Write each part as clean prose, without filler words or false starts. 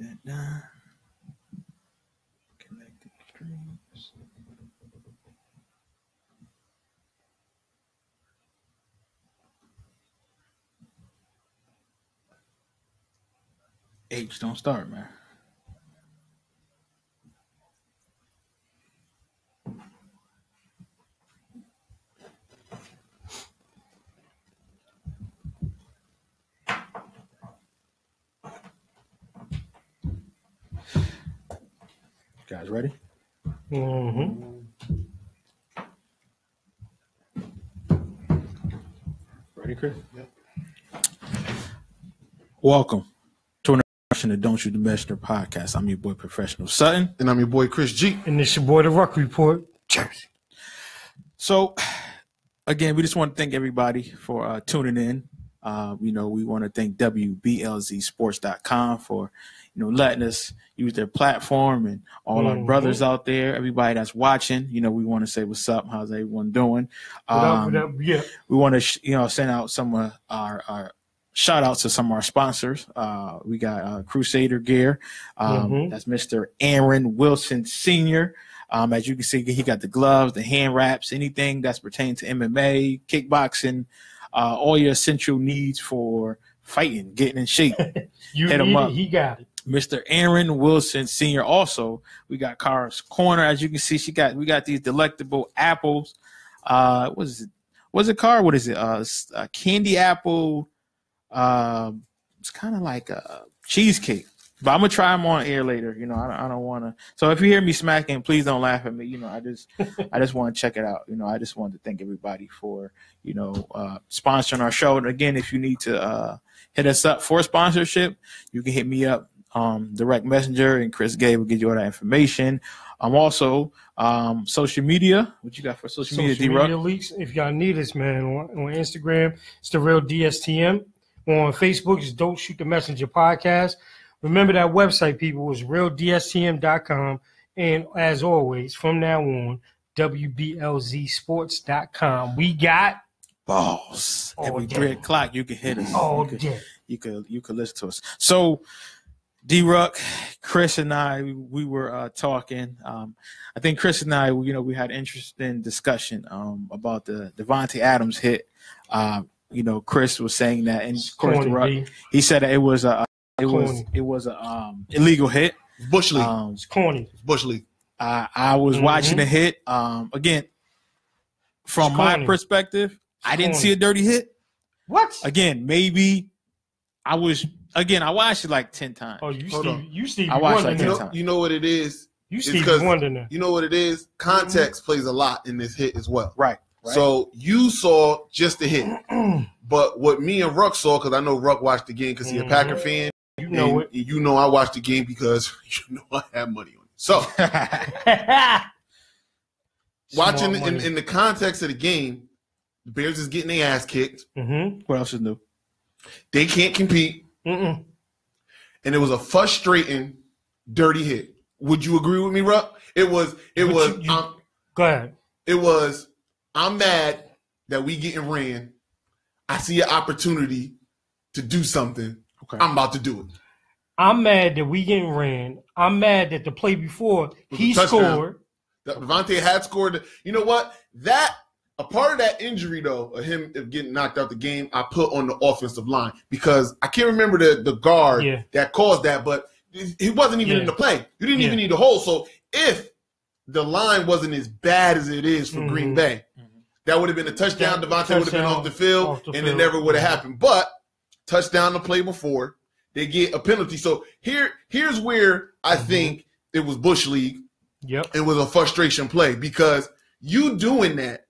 that done. Connecting streams. H, don't start, man. Guys, ready? Mm-hmm. Ready, Chris? Yep. Welcome to another edition of Don't Shoot the Messenger podcast. I'm your boy, Professional Sutton. And I'm your boy, Chris G. And it's your boy, The Ruck Report. Jersey. So, again, we just want to thank everybody for tuning in. We want to thank WBLZsports.com for, letting us use their platform, and all our brothers out there, everybody that's watching. We want to say what's up. How's everyone doing? What up? Yeah. We want to, send out some of our shout outs to some of our sponsors. We got Crusader Gear. That's Mr. Aaron Wilson Sr. As you can see, he got the gloves, the hand wraps, anything that's pertaining to MMA, kickboxing, all your essential needs for fighting, getting in shape. Hit him up. He got it. Mr. Aaron Wilson Sr. Also, we got Cara's Corner. As you can see, we got these delectable apples. What is it? What's it, Cara? What is it? A candy apple. It's kind of like a cheesecake. But I'm gonna try them on air later. I don't want to. So if you hear me smacking, please don't laugh at me. I just want to check it out. I just wanted to thank everybody for sponsoring our show. And again, if you need to hit us up for sponsorship, you can hit me up direct messenger, and Chris Gay will give you all that information. I'm also social media. What you got for social media, D-Ruck? Social media leaks. If y'all need us, man, on Instagram, it's the real DSTM. On Facebook, it's Don't Shoot the Messenger podcast. Remember that website, people, is realdstm.com. And as always, from now on, WBLZsports.com. We got balls. Every 3 o'clock, you can hit us. All day. You could listen to us. So, D-Ruck, Chris and I, we were talking. I think Chris and I, we had interesting discussion about the Devontae Adams hit. Chris was saying that, and of course, D-Ruck, he said that it was a illegal hit. Bush League. It's corny. It's Bush League. I was watching the hit. Again, from my perspective, I didn't see a dirty hit. What? Again, maybe I watched it like 10 times. Oh, you Stevie I watched Wonder. like 10 times. You know what it is? You Stevie Wonder now. You know what it is? Context plays a lot in this hit as well. Right. So you saw just the hit. But what me and Ruck saw, because I know Ruck watched the game because he's a Packer fan. You know it. You know I watched the game because I have money on it. So watching in the context of the game, the Bears is getting their ass kicked. What else is new? They can't compete. And it was a frustrating, dirty hit. Would you agree with me, Ruck? Go ahead. It was, I'm mad that we getting ran. I see an opportunity to do something. Okay. I'm about to do it. I'm mad that we getting ran. I'm mad that the play before he scored. Devontae had scored. You know what? A part of that injury, though, of him getting knocked out the game, I put on the offensive line because I can't remember the guard that caused that, but he wasn't even in the play. You didn't even need the hole. So if the line wasn't as bad as it is for Green Bay, that would have been a touchdown. Devontae would have been off the field, and it never would have happened. But touchdown the play before, they get a penalty. So here's where I think it was Bush League. Yep. It was a frustration play because you doing that,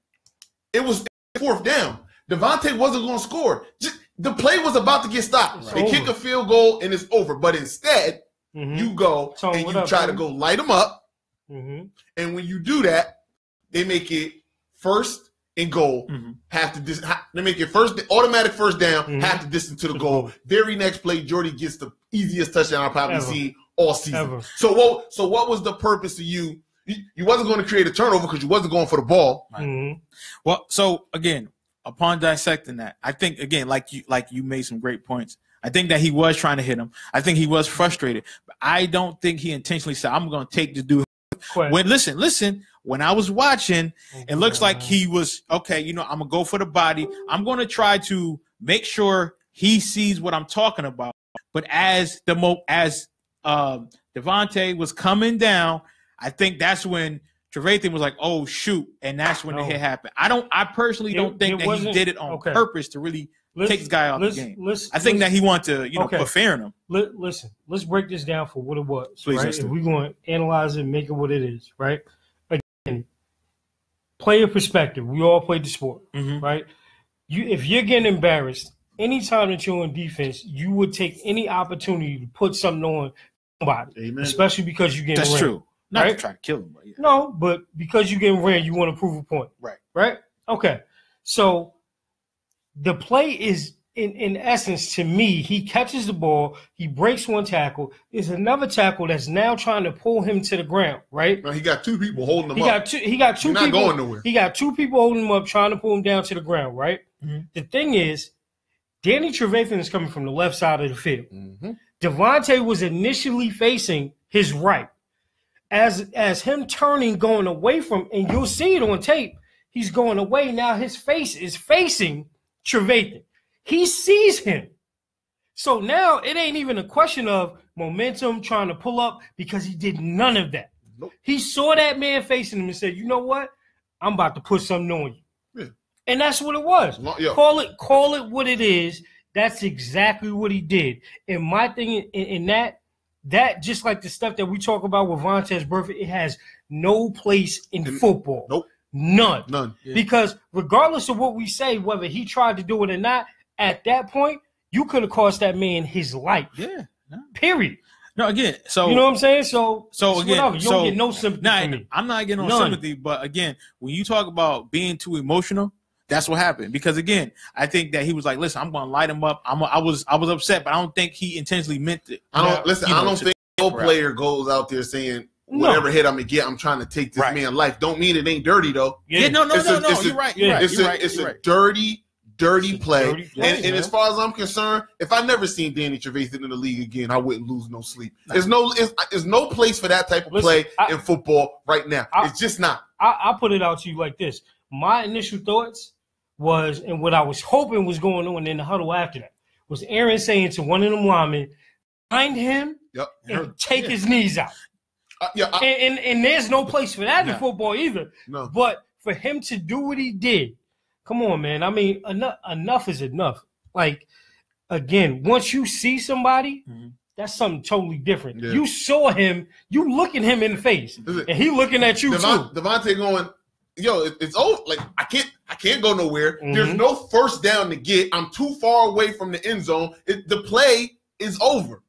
it was 4th down. Devontae wasn't going to score. The play was about to get stopped. They kick a field goal, and it's over. But instead, you go and you try to go light them up. And when you do that, they make it 1st and goal. They make it automatic 1st down, half the distance to the goal. Very next play, Jordy gets the easiest touchdown I've probably seen all season. So what was the purpose of you? You wasn't going to create a turnover because you wasn't going for the ball. Well, so again, upon dissecting that, I think again, like you made some great points. I think that he was trying to hit him. I think he was frustrated. But I don't think he intentionally said, I'm going to take the dude. When listen, when I was watching, it looks like he was, okay, I'm going to go for the body. I'm going to try to make sure he sees what I'm talking about. But as Devontae was coming down, I think that's when Trevathan was like, "Oh shoot!" and that's when the hit happened. I personally don't think that he did it on purpose to really take this guy off the game. I think that he wanted to, put fear in him. Listen, let's break this down for what it was. Please, right? If we're going to analyze it and make it what it is, right? Again, player perspective. We all played the sport, right? If you're getting embarrassed, anytime that you're on defense, you would take any opportunity to put something on somebody, Amen. especially because you're getting That's true. Not right? to try to kill him, but yeah. No, but because you're getting ran, you want to prove a point. Right. Right? Okay. So the play is, in essence, to me, he catches the ball, he breaks one tackle. There's another tackle that's now trying to pull him to the ground, right? No, he got two people holding him up. He got two He's people. not going nowhere. He got two people holding him up, trying to pull him down to the ground, right? The thing is, Danny Trevathan is coming from the left side of the field. Devontae was initially facing his right. As him turning, going away from, and you'll see it on tape, he's going away. Now his face is facing Trevathan. He sees him. So now it ain't even a question of momentum trying to pull up because he did none of that. Nope. He saw that man facing him and said, you know what? I'm about to put something on you. Yeah. And that's what it was. Yeah. Call it what it is. That's exactly what he did. And my thing in that just like the stuff that we talk about with Vontaze Burfict, it has no place in football. Nope. None. Yeah. Because regardless of what we say, whether he tried to do it or not, at that point, you could have cost that man his life. Yeah. No. Period. No, again, so you know what I'm saying? So again, whatever. You don't get no sympathy from me. I'm not getting no sympathy, but again, when you talk about being too emotional, that's what happened. Because again, I think that he was like, "Listen, I'm going to light him up." I was upset, but I don't think he intentionally meant it. I don't think no player goes out there saying whatever hit I'm gonna get, I'm trying to take this man's life. Don't mean it ain't dirty though. Yeah, no. You're right. It's a dirty play. And as far as I'm concerned, if I never seen Danny Trevathan in the league again, I wouldn't lose no sleep. There's no place for that type of play in football right now. It's just not. I'll put it out to you like this. My initial thoughts was, and what I was hoping was going on in the huddle after that, was Aaron saying to one of them linemen, find him and take his knees out. And there's no place for that in football either. No. But for him to do what he did, come on, man. I mean, enough is enough. Like, again, once you see somebody, that's something totally different. Yeah. You saw him, you looking him in the face, and he looking at you too. Devontae going, yo, it's over. Like, I can't go nowhere. There's no first down to get. I'm too far away from the end zone. The play is over.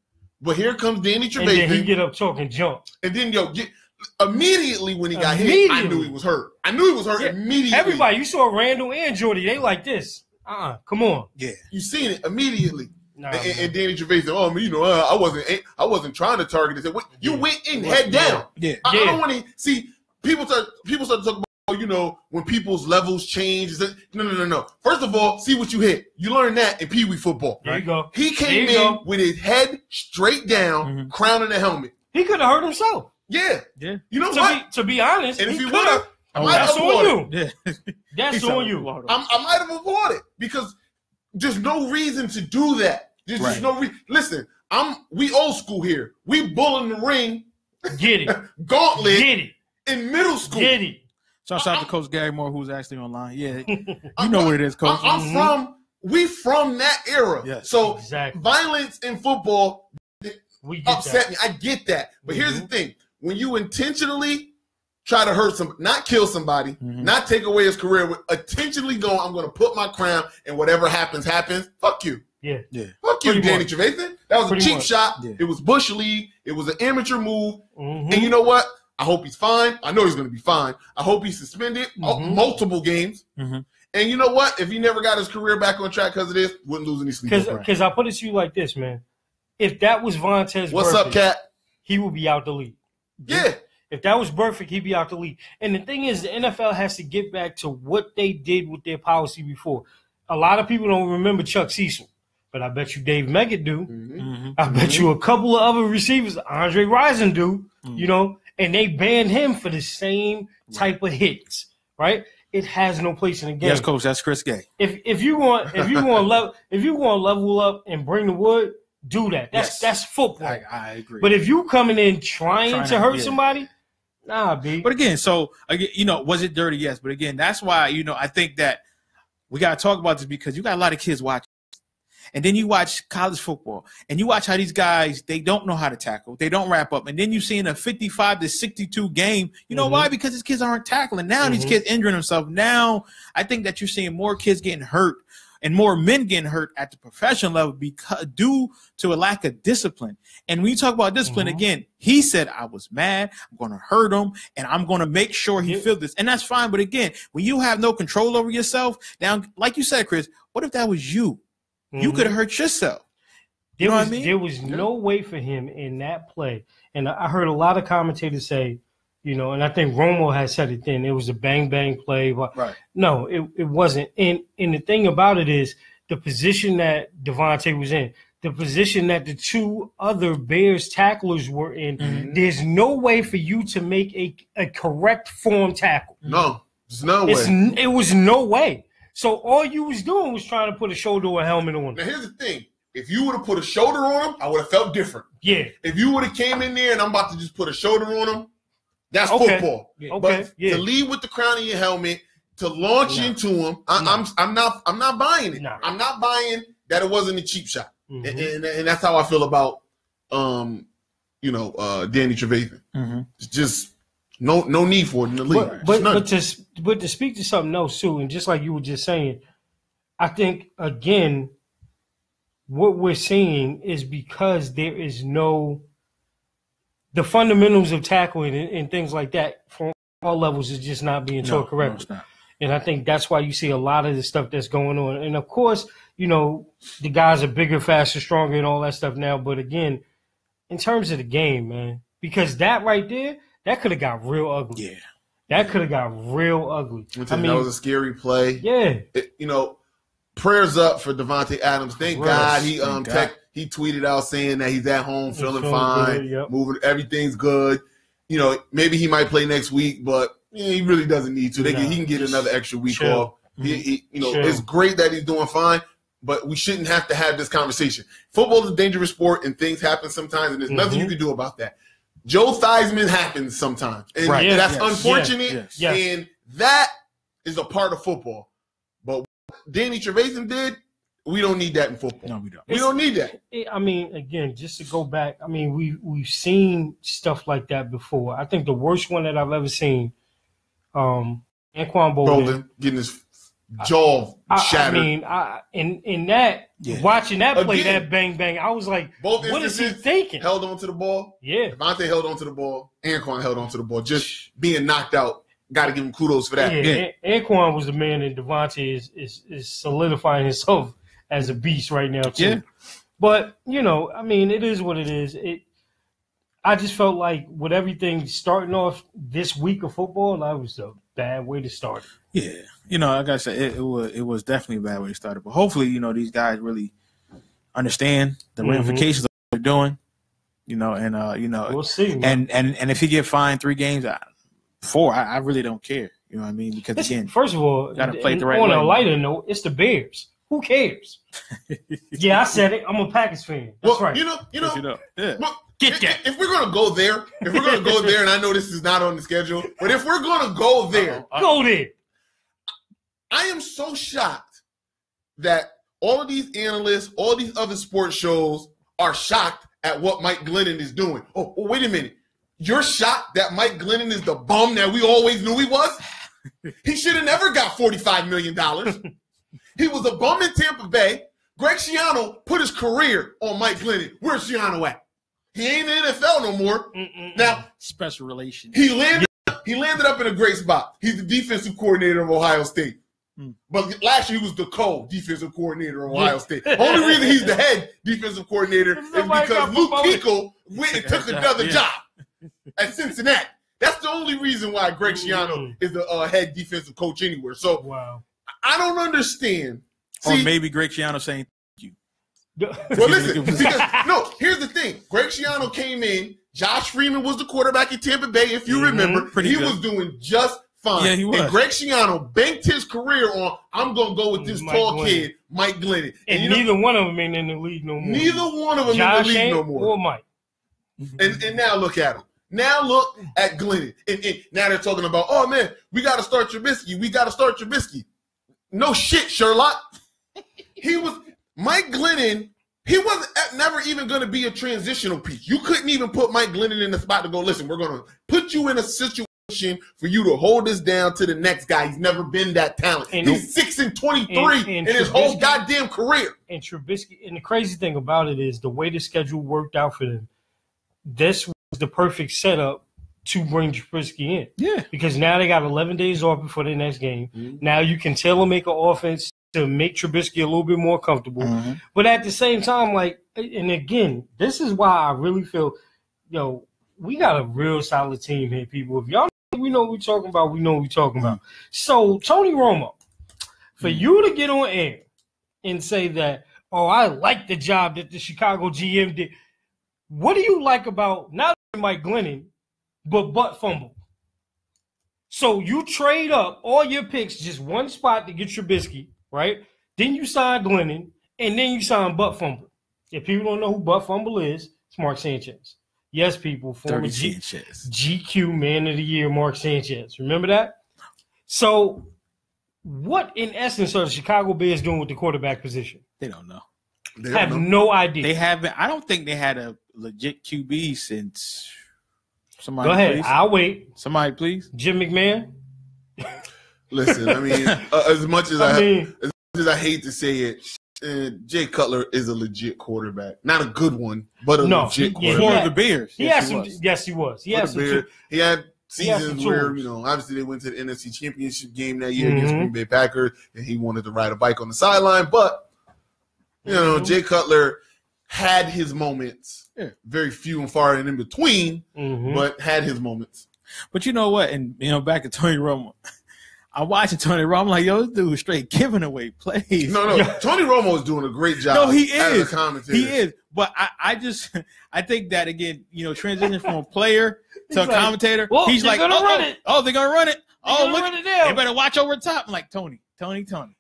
But here comes Danny Trevathan. And then he get up talking jump. And then, immediately when he got hit, I knew he was hurt. Immediately. Everybody, you saw Randall and Jordy, they like this. Come on. Yeah. You seen it immediately. And Danny Trevathan, I wasn't trying to target it. You went in head down. Yeah. I don't want to see people start to talk about, when people's levels change. No. First of all, see what you hit. You learn that in Pee Wee football. There you go. He came in with his head straight down, crowning the helmet. He could have hurt himself. Yeah. Yeah. You know what? To be honest, and if he would have, that's on you. Yeah. That's on you. I might have avoided because there's no reason to do that. There's no reason. Listen, we old school here. We bull in the ring. Get it. Gauntlet. Get it. In middle school. Get it. Shout out to Coach Gary Moore, who's actually online. Yeah, you know what it is, Coach. We from that era. Yes, so exactly. Violence in football upset me. I get that. But here's the thing. When you intentionally try to hurt somebody, not kill somebody, not take away his career, intentionally going, I'm going to put my crown and whatever happens, fuck you. Yeah. Fuck you, Danny Trevathan. That was a cheap shot. Yeah. It was Bush League. It was an amateur move. And you know what? I hope he's fine. I know he's going to be fine. I hope he's suspended multiple games. And you know what? If he never got his career back on track because of this, wouldn't lose any sleep. Because I put it to you like this, man. If that was Vontaze What's Burfict, up, Cat? He would be out the league. Yeah. If that was Burfict, he'd be out the league. And the thing is, the NFL has to get back to what they did with their policy before. A lot of people don't remember Chuck Cecil. but I bet you Dave Meggett do. Mm-hmm. I bet you a couple of other receivers, Andre Rison do, you know, and they banned him for the same type of hits, right? It has no place in the game. Yes, coach, that's Chris Gay. If you want to level up and bring the wood, do that. That's football. I agree. But if you coming in trying to hurt somebody, nah, B. But again, you know, was it dirty? Yes. But again, that's why, you know, I think that we got to talk about this because you got a lot of kids watching. And then you watch college football and you watch how these guys, they don't know how to tackle. They don't wrap up. And then you see in a 55-62 game, you know why? Because these kids aren't tackling. Now these kids injuring themselves. Now I think that you're seeing more kids getting hurt and more men getting hurt at the professional level because due to a lack of discipline. And when you talk about discipline, again, he said, I was mad. I'm going to hurt him, and I'm going to make sure he feels this. And that's fine. But again, when you have no control over yourself, now, like you said, Chris, what if that was you? You could have hurt yourself. You know what I mean? There was no way for him in that play. And I heard a lot of commentators say, you know, and I think Romo has said it then, it was a bang-bang play. But right. No, it wasn't. And the thing about it is the position that Devontae was in, the position that the two other Bears tacklers were in, there's no way for you to make a correct form tackle. No, there's no way. It was no way. So all you was doing was trying to put a shoulder or a helmet on him. Now, here's the thing. If you would have put a shoulder on him, I would have felt different. Yeah. If you would have came in there and I'm about to just put a shoulder on him, that's football. Yeah. But to lead with the crown of your helmet, to launch into him, I'm not buying it. No. I'm not buying that it wasn't a cheap shot. And that's how I feel about Danny Trevathan. It's just no need for it in the league. But to speak to something else too, and just like you were just saying, I think again, what we're seeing is because there is the fundamentals of tackling and things like that from all levels is just not being taught correctly. No, and I think that's why you see a lot of the stuff that's going on. And of course, you know, the guys are bigger, faster, stronger, and all that stuff now. But again, in terms of the game, man, because that right there, that could have got real ugly. Yeah. That could have got real ugly. That was a scary play. Yeah. Prayers up for Devontae Adams. Thank God he tweeted out saying that he's at home, feeling fine, moving, everything's good. You know, maybe he might play next week, but he really doesn't need to. He can get another extra week off. It's great that he's doing fine, but we shouldn't have to have this conversation. Football is a dangerous sport, and things happen sometimes, and there's nothing you can do about that. Joe Theismann happens sometimes, and that's unfortunate, and that is a part of football. But what Danny Trevathan did, we don't need that in football. No, we don't. We don't need that. I mean, again, just to go back, I mean, we've seen stuff like that before. I think the worst one that I've ever seen, Anquan Bolden getting his jaw shattered. I mean, in that, watching that play, that bang bang, I was like, what is he thinking? Held on to the ball. Yeah. Devontae held on to the ball. Anquan held on to the ball. Just being knocked out. Got to give him kudos for that. Yeah. Anquan was the man, and Devontae is solidifying himself as a beast right now, too. Yeah. But, you know, I mean, it is what it is. I just felt like with everything starting off this week of football, that was a bad way to start. Yeah. You know, like I said, it was definitely a bad way to start it. But hopefully, you know, these guys really understand the ramifications of what they're doing. You know, and we'll see. Man. And if he get fined 3 games, 4, I really don't care. You know what I mean? Because again, first of all, gotta play the right on way. A lighter note, it's the Bears. Who cares? Yeah, I said it. I'm a Packers fan. That's right. You know. Yeah. Get that. If we're gonna go there, and I know this is not on the schedule, but if we're gonna go there, go there. I am so shocked that all of these analysts, all these other sports shows are shocked at what Mike Glennon is doing. Oh, wait a minute. You're shocked that Mike Glennon is the bum that we always knew he was? He should have never got $45 million. He was a bum in Tampa Bay. Greg Schiano put his career on Mike Glennon. Where's Schiano at? He ain't in the NFL no more. Now, special relations. He landed up in a great spot. He's the defensive coordinator of Ohio State. But last year he was the co-defensive coordinator of Ohio State. Only reason he's the head defensive coordinator is because Luke Kickel went and took another job at Cincinnati. That's the only reason why Greg Schiano is the head defensive coach anywhere. So I don't understand. Or maybe Greg Schiano saying thank you. Well, listen, because no, here's the thing. Greg Schiano came in. Josh Freeman was the quarterback in Tampa Bay, if you remember. He was doing just fine. Yeah, he was. And Greg Schiano banked his career on, I'm going to go with this tall kid, Mike Glennon. And neither one of them ain't in the league no more. Neither one of them Josh in the league no more. Or Mike. And now look at him. Now look at Glennon. And now they're talking about, oh, man, we got to start Trubisky. We got to start Trubisky. No shit, Sherlock. Mike Glennon, he was never even going to be a transitional piece. You couldn't even put Mike Glennon in the spot to go, listen, we're going to put you in a situation for you to hold us down to the next guy. He's never been that talented. He's 6-23 in his whole goddamn career. And Trubisky, and the crazy thing about it is the way the schedule worked out for them, this was the perfect setup to bring Trubisky in. Yeah. Because now they got 11 days off before the next game. Mm-hmm. Now you can tailor make an offense to make Trubisky a little bit more comfortable. Mm-hmm. But at the same time, like, and again, this is why I really feel, we got a real solid team here, people. If y'all know, we know what we're talking about, we know what we're talking about. So, Tony Romo, for you to get on air and say that, oh, I like the job that the Chicago GM did, what do you like about not only Mike Glennon, but butt fumble? So you trade up all your picks, just one spot to get Trubisky, right? Then you sign Glennon, and then you sign Butt Fumble. If people don't know who Butt Fumble is, it's Mark Sanchez. Yes, people, former GQ Man of the Year, Mark Sanchez. Remember that? So what, in essence, are the Chicago Bears doing with the quarterback position? They don't know. They have no idea. They haven't. I don't think they had a legit QB since somebody. Go ahead. Please. I'll wait. Somebody, please. Jim McMahon. Listen, I mean, as much as I hate to say it, Jay Cutler is a legit quarterback. Not a good one, but a legit quarterback. For the Bears. Yes, he was. He had seasons where, obviously they went to the NFC Championship game that year against Green Bay Packers, and he wanted to ride a bike on the sideline. But, Jay Cutler had his moments, very few and far and in between, but had his moments. But you know what? And, back to Tony Romo. I'm watching Tony Romo. I'm like, this dude is straight giving away plays. No. Tony Romo is doing a great job. No, he is. As a commentator. He is. But I think that, again, transition from a player to a commentator, he's like, they're going to run it. Oh, they're going to run it. Oh, look, they better watch over top. I'm like, Tony.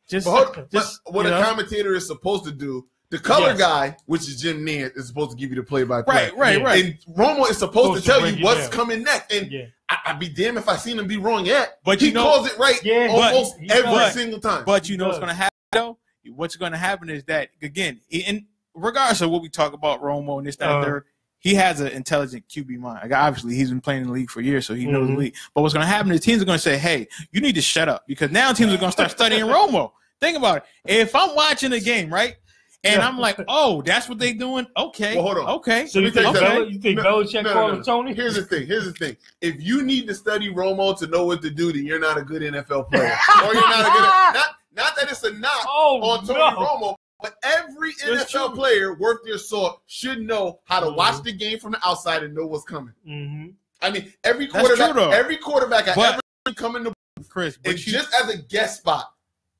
Just what a commentator is supposed to do. The color guy, which is Jim Nantz, is supposed to give you the play-by-play. Right. And Romo is supposed to tell you what's coming next. And I'd be damned if I seen him be wrong yet. But he calls it right almost every single time. But you know what's going to happen, though? What's going to happen is that, again, and regardless of what we talk about Romo and this, that, and third, he has an intelligent QB mind. Like, obviously, he's been playing in the league for years, so he knows the league. But what's going to happen is teams are going to say, hey, you need to shut up, because now teams are going to start studying Romo. Think about it. If I'm watching a game, right, and I'm like, oh, that's what they doing? Okay. Well, hold on. Okay. So you think Belichick calling Tony? Here's the thing. If you need to study Romo to know what to do, then you're not a good NFL player. Or you're not a good – not that it's a knock on Tony Romo, but every NFL player worth their salt should know how to watch the game from the outside and know what's coming. I mean, every quarterback I ever come in the booth, Chris, it's just as a guest spot.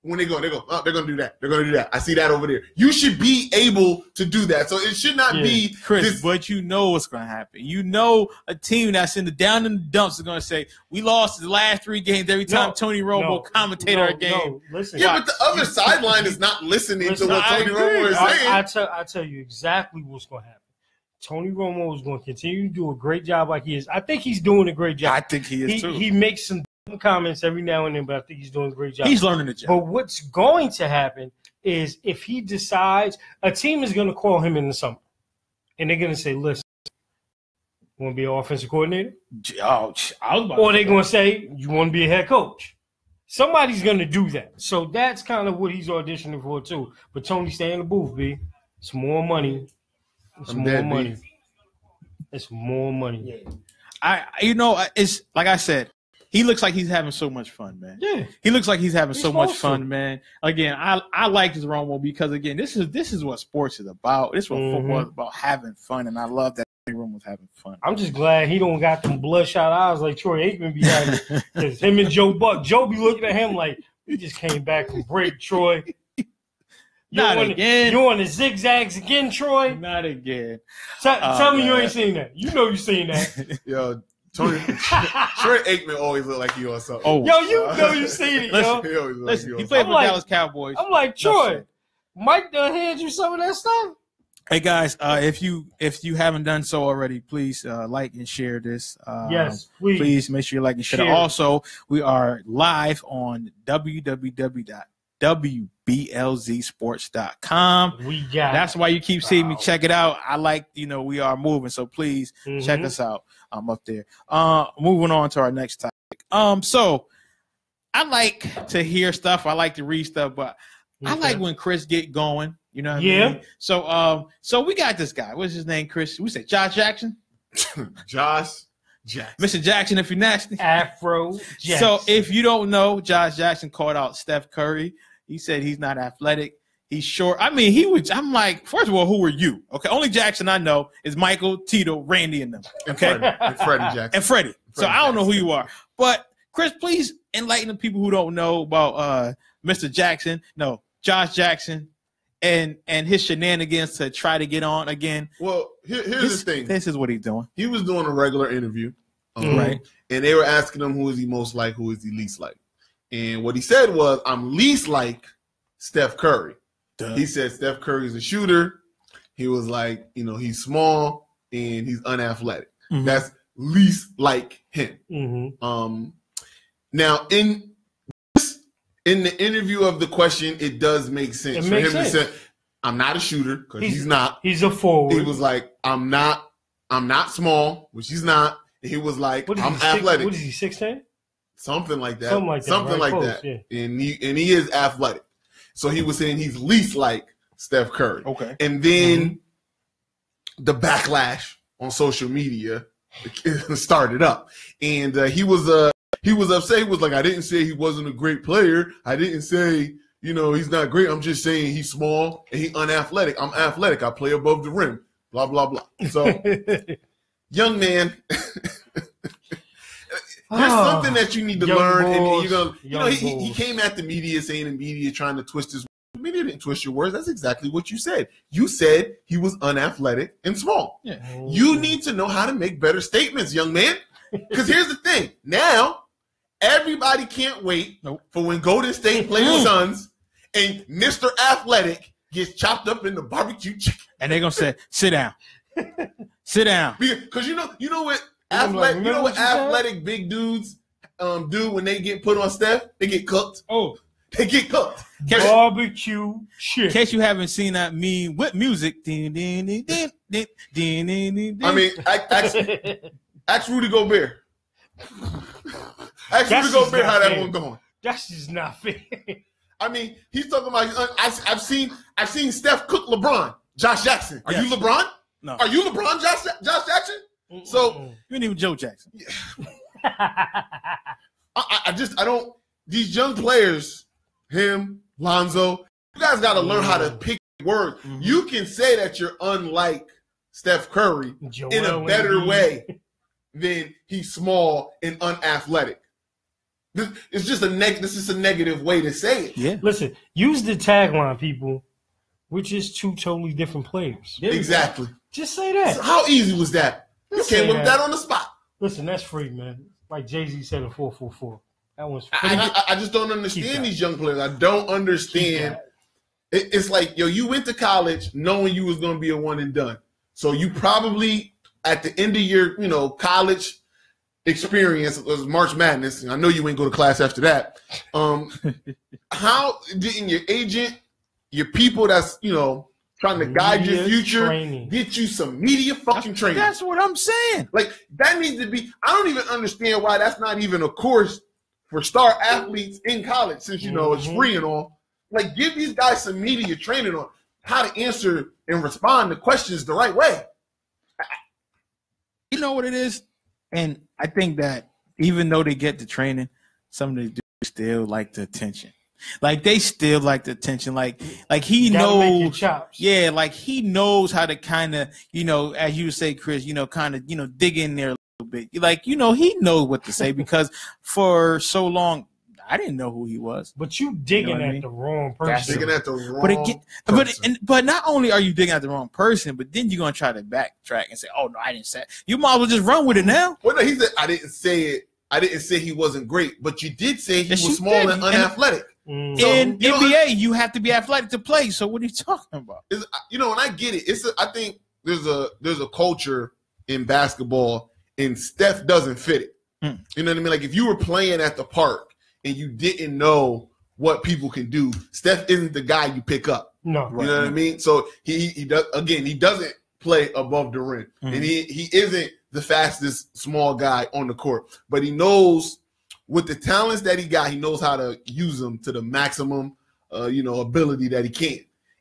When they go, oh, they're going to do that. They're going to do that. I see that over there. You should be able to do that. So it should not be Chris, but you know what's going to happen. A team that's down in the dumps is going to say, we lost the last 3 games every time Tony Romo commentated our game. Listen, but the other sideline is not listening to what Tony Romo is saying. I tell you exactly what's going to happen. Tony Romo is going to continue to do a great job like he is. I think he's doing a great job. I think he is too. He makes some comments every now and then, but I think he's doing a great job. He's learning the job. But what's going to happen is if he decides, a team is going to call him in the summer, and they're going to say, listen, you want to be an offensive coordinator? Or they're going to say, you want to be a head coach? Somebody's going to do that. So that's kind of what he's auditioning for too. But Tony, stay in the booth, B. It's more money. It's more money. It's more money. It's like I said, he looks like he's having so much fun, man. Yeah. He looks like he's having so much fun, man. Again, I like this Romo because, again, this is what sports is about. This is what football is about, having fun, and I love that Romo's having fun. I'm just glad he don't got them bloodshot eyes like Troy Aikman be having. Because him and Joe Buck, Joe be looking at him like, we just came back from break, Troy. Not again. You on the zigzags again, Troy? Not again. Tell me you ain't seen that. You know you seen that. Yo, Troy Aikman always look like you on something. Oh, yo, you know you seen it, yo. He played for Dallas Cowboys. I'm like, Troy, Mike done hand you some of that stuff? Hey guys, if you haven't done so already, please like and share this. Yes, please. Please make sure you like and share. Also, we are live on www.wblzsports.com. That's why you keep seeing me. Check it out. I like, we are moving, so please check us out. I'm up there. Moving on to our next topic. So I like to hear stuff. I like to read stuff, but I like when Chris get going. You know what I mean? So we got this guy. What's his name, Chris? We say Josh Jackson? Josh Jackson. Mr. Jackson, if you're nasty. Afro Jackson. So if you don't know, Josh Jackson called out Steph Curry. He said he's not athletic. He's short. I mean, I'm like, first of all, who are you? Okay, only Jackson I know is Michael, Tito, Randy, and them. Okay? And Freddie Jackson. And Freddie. So I don't know who you are. But, Chris, please enlighten the people who don't know about Mr. Jackson. No, Josh Jackson. And his shenanigans to try to get on again. Well, here's the thing. This is what he's doing. He was doing a regular interview. Right. And they were asking him who is he most like, who is he least like. And what he said was, I'm least like Steph Curry. Duh. He said Steph Curry is a shooter. He was like, he's small and he's unathletic. Mm-hmm. That's least like him. Mm-hmm. Now, in the interview of the question, it does make sense for him to say, I'm not a shooter, because he's not. He's a forward. He was like, I'm not small, which he's not. He was like, I'm athletic. What is he, 6'10"? Something like that. Something like that. Yeah. And he is athletic. So he was saying he's least like Steph Curry. Okay. And then the backlash on social media started up. And he was upset. He was like, I didn't say he wasn't a great player. I didn't say, he's not great. I'm just saying he's small and he's unathletic. I'm athletic. I play above the rim. Blah, blah, blah. So, young man, there's something that you need to learn. And you're gonna, he came at the media saying the media trying to twist his. The media didn't twist your words. That's exactly what you said. You said he was unathletic and small. Yeah. You need to know how to make better statements, young man. Because here's the thing. Now, everybody can't wait for when Golden State plays Suns and Mr. Athletic gets chopped up in the barbecue chicken. And they're gonna say, sit down. Sit down. Because you know what athletic big dudes do when they get put on Steph? They get cooked. Oh. They get cooked. Barbecue chicken. In case you haven't seen that meme with music. I mean, ask Rudy Gobert. Ask Rudy Gobert how that one going. That's just not fair. I mean, he's talking about. I've seen Steph cook LeBron, Josh Jackson. Are you LeBron? No. Are you LeBron, Josh Jackson? So you ain't even Joe Jackson. I don't. These young players, him, Lonzo, you guys got to learn how to pick words. Mm-hmm. You can say that you're unlike Steph Curry in a better way than he's small and unathletic. It's just this is a negative way to say it. Yeah. Listen, use the tagline, people, which is two totally different players. Exactly. Just say that. So how easy was that? You came with that on the spot. Listen, that's free, man. Like Jay-Z said in 444. That was free. I just don't understand these young players. I don't understand. It's like, you went to college knowing you was going to be a one and done. So you probably, at the end of your, college experience, it was March Madness. I know you ain't go to class after that. How didn't your agent, your people that's, trying to guide your future, get you some media fucking training? That's what I'm saying. Like, that needs to be, I don't even understand why that's not even a course for star athletes in college, since, it's free and all. Like, give these guys some media training on how to answer and respond to questions the right way. You know what it is? And I think that even though they get the training, some of the dudes still like the attention. Like, they still like the attention. Like he knows. Yeah, like he knows how to kind of, as you say, Chris, kind of, dig in there a little bit. Like, he knows what to say because for so long, I didn't know who he was. But you digging at the wrong person. Digging at the wrong person. But not only are you digging at the wrong person, but then you're gonna try to backtrack and say, "Oh no, I didn't say it." You might as well just run with it now. Well, no, he said I didn't say it. I didn't say he wasn't great, but you did say he was small and unathletic. So, in NBA, you have to be athletic to play. So what are you talking about? And I get it. I think there's a culture in basketball, and Steph doesn't fit it. You know what I mean? Like if you were playing at the park and you didn't know what people can do, Steph isn't the guy you pick up. No, you know what I mean? So he does again. He doesn't play above the rim, and he isn't the fastest small guy on the court. But he knows with the talents that he got, he knows how to use them to the maximum, ability that he can.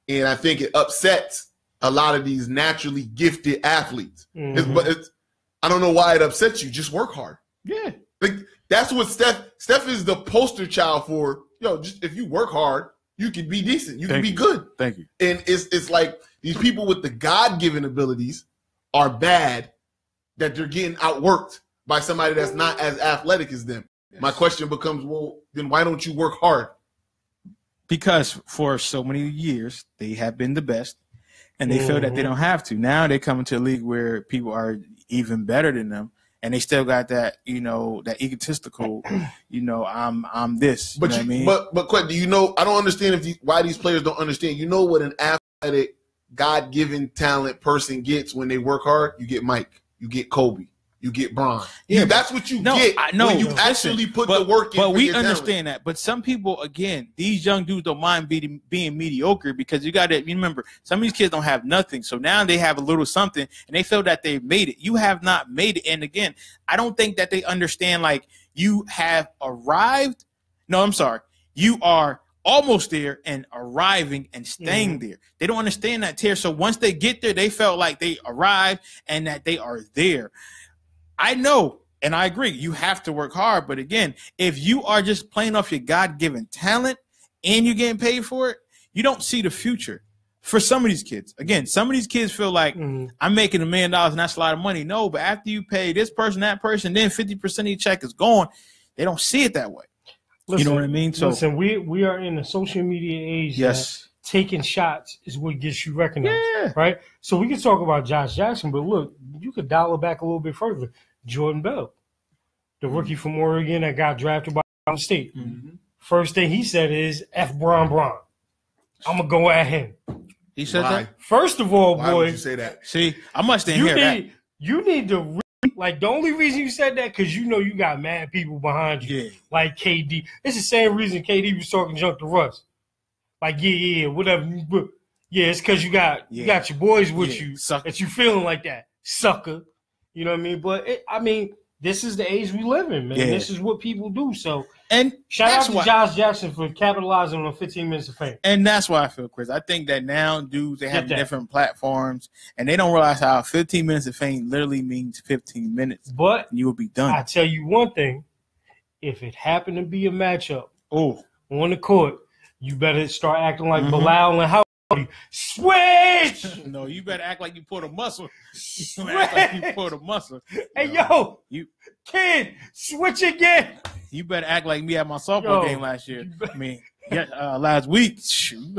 And I think it upsets a lot of these naturally gifted athletes. I don't know why it upsets you. Just work hard. Yeah. Like that's what Steph is the poster child for. Just if you work hard, you can be decent. You can be good. Thank you. And it's like these people with the God-given abilities are bad that they're getting outworked by somebody that's not as athletic as them. Yes. My question becomes, well, then why don't you work hard? Because for so many years they have been the best, and they feel that they don't have to. Now they come into a league where people are even better than them. And they still got that, that egotistical, I'm this. But what I mean? But do you know? I don't understand why these players don't understand. You know what an athletic, God-given talent person gets when they work hard? You get Mike, you get Kobe, you get Bron. Yeah, that's what you get when you actually put the work in. But we understand talent. that. But some people, again, these young dudes don't mind being mediocre because you got to remember, some of these kids don't have nothing. So now they have a little something and they feel that they've made it. You have not made it. And again, I don't think that they understand like you have arrived. No, I'm sorry. You are almost there and arriving and staying there. They don't understand that tier. So once they get there, they felt like they arrived and that they are there. I know, and I agree, you have to work hard. But again, if you are just playing off your God-given talent and you're getting paid for it, you don't see the future. For some of these kids, again, some of these kids feel like I'm making $1 million and that's a lot of money. No, but after you pay this person, that person, then 50% of your check is gone. They don't see it that way. Listen, you know what I mean? So listen, we are in a social media age. Yes. Taking shots is what gets you recognized, right? So we can talk about Josh Jackson, but look, you could dial it back a little bit further. Jordan Bell, the rookie from Oregon that got drafted by Ohio State. First thing he said is, F Bron. I'm going to go at him. He said that? First of all, why boy. would you say that? See, I must didn't hear that. You need to the only reason you said that because you got mad people behind you, like KD. It's the same reason KD was talking junk to Russ. Like, whatever. Yeah, it's because you got your boys with you that you feeling like that, sucker. You know what I mean? But, this is the age we live in, man. Yeah. This is what people do. So, and shout out to Josh Jackson for capitalizing on 15 minutes of fame. And that's why I feel, Chris. I think that now dudes, they have different platforms, and they don't realize how 15 minutes of fame literally means 15 minutes. But you will be done. I tell you one thing. If it happened to be a matchup on the court, you better start acting like Bilal and Howard. Switch! No, you better act like you pulled a muscle. You act like you pulled a muscle. Hey, kid, switch again. You better act like me at my softball game last year. Last week. You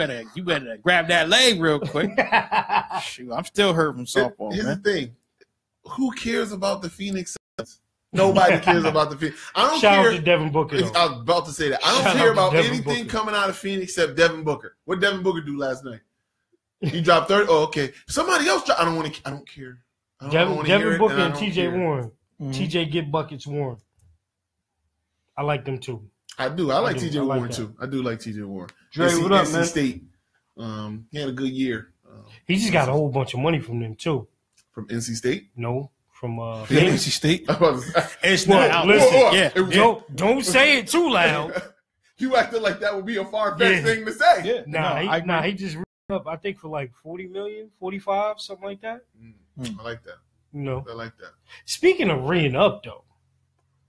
better grab that leg real quick. Shoot, I'm still hurt from softball. Here's the thing. Who cares about the Phoenix Suns? Nobody cares about the Phoenix. I don't Shout care. out to Devin Booker. I was about to say that. I don't care about anything coming out of Phoenix except Devin Booker. What did Devin Booker do last night? He dropped 30. Oh, okay. Somebody else dropped. I don't care. Devin Booker and TJ Warren. TJ get buckets Warren. I like them too. I do. I like TJ Warren too. I do like TJ Warren. Dre, what up, man? State. He had a good year. He just got a whole bunch of money from them too. From NC State? No. From NC State. It's not out. Listen, don't say it too loud. You acted like that would be a far-fetched thing to say. Yeah. He just up, I think, for like 40 million, 45, something like that. I like that. I like that. Speaking of ringing up, though,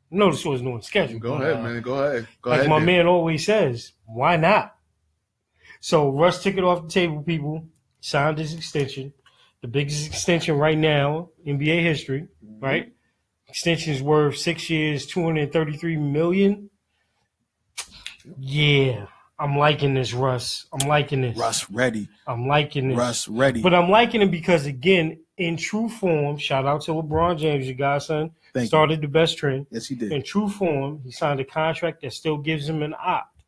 notice was no schedule. Go ahead, man. Go ahead. Like my man always says, why not? So Russ took it off the table, people. Signed his extension. The biggest extension right now, NBA history, right? Extension is worth 6 years, $233 million. Yeah, I'm liking this, Russ. I'm liking this. Russ ready. I'm liking this. Russ ready. But I'm liking it because, again, in true form, shout out to LeBron James, your godson. Started the best trend. Yes, he did. In true form, he signed a contract that still gives him an opt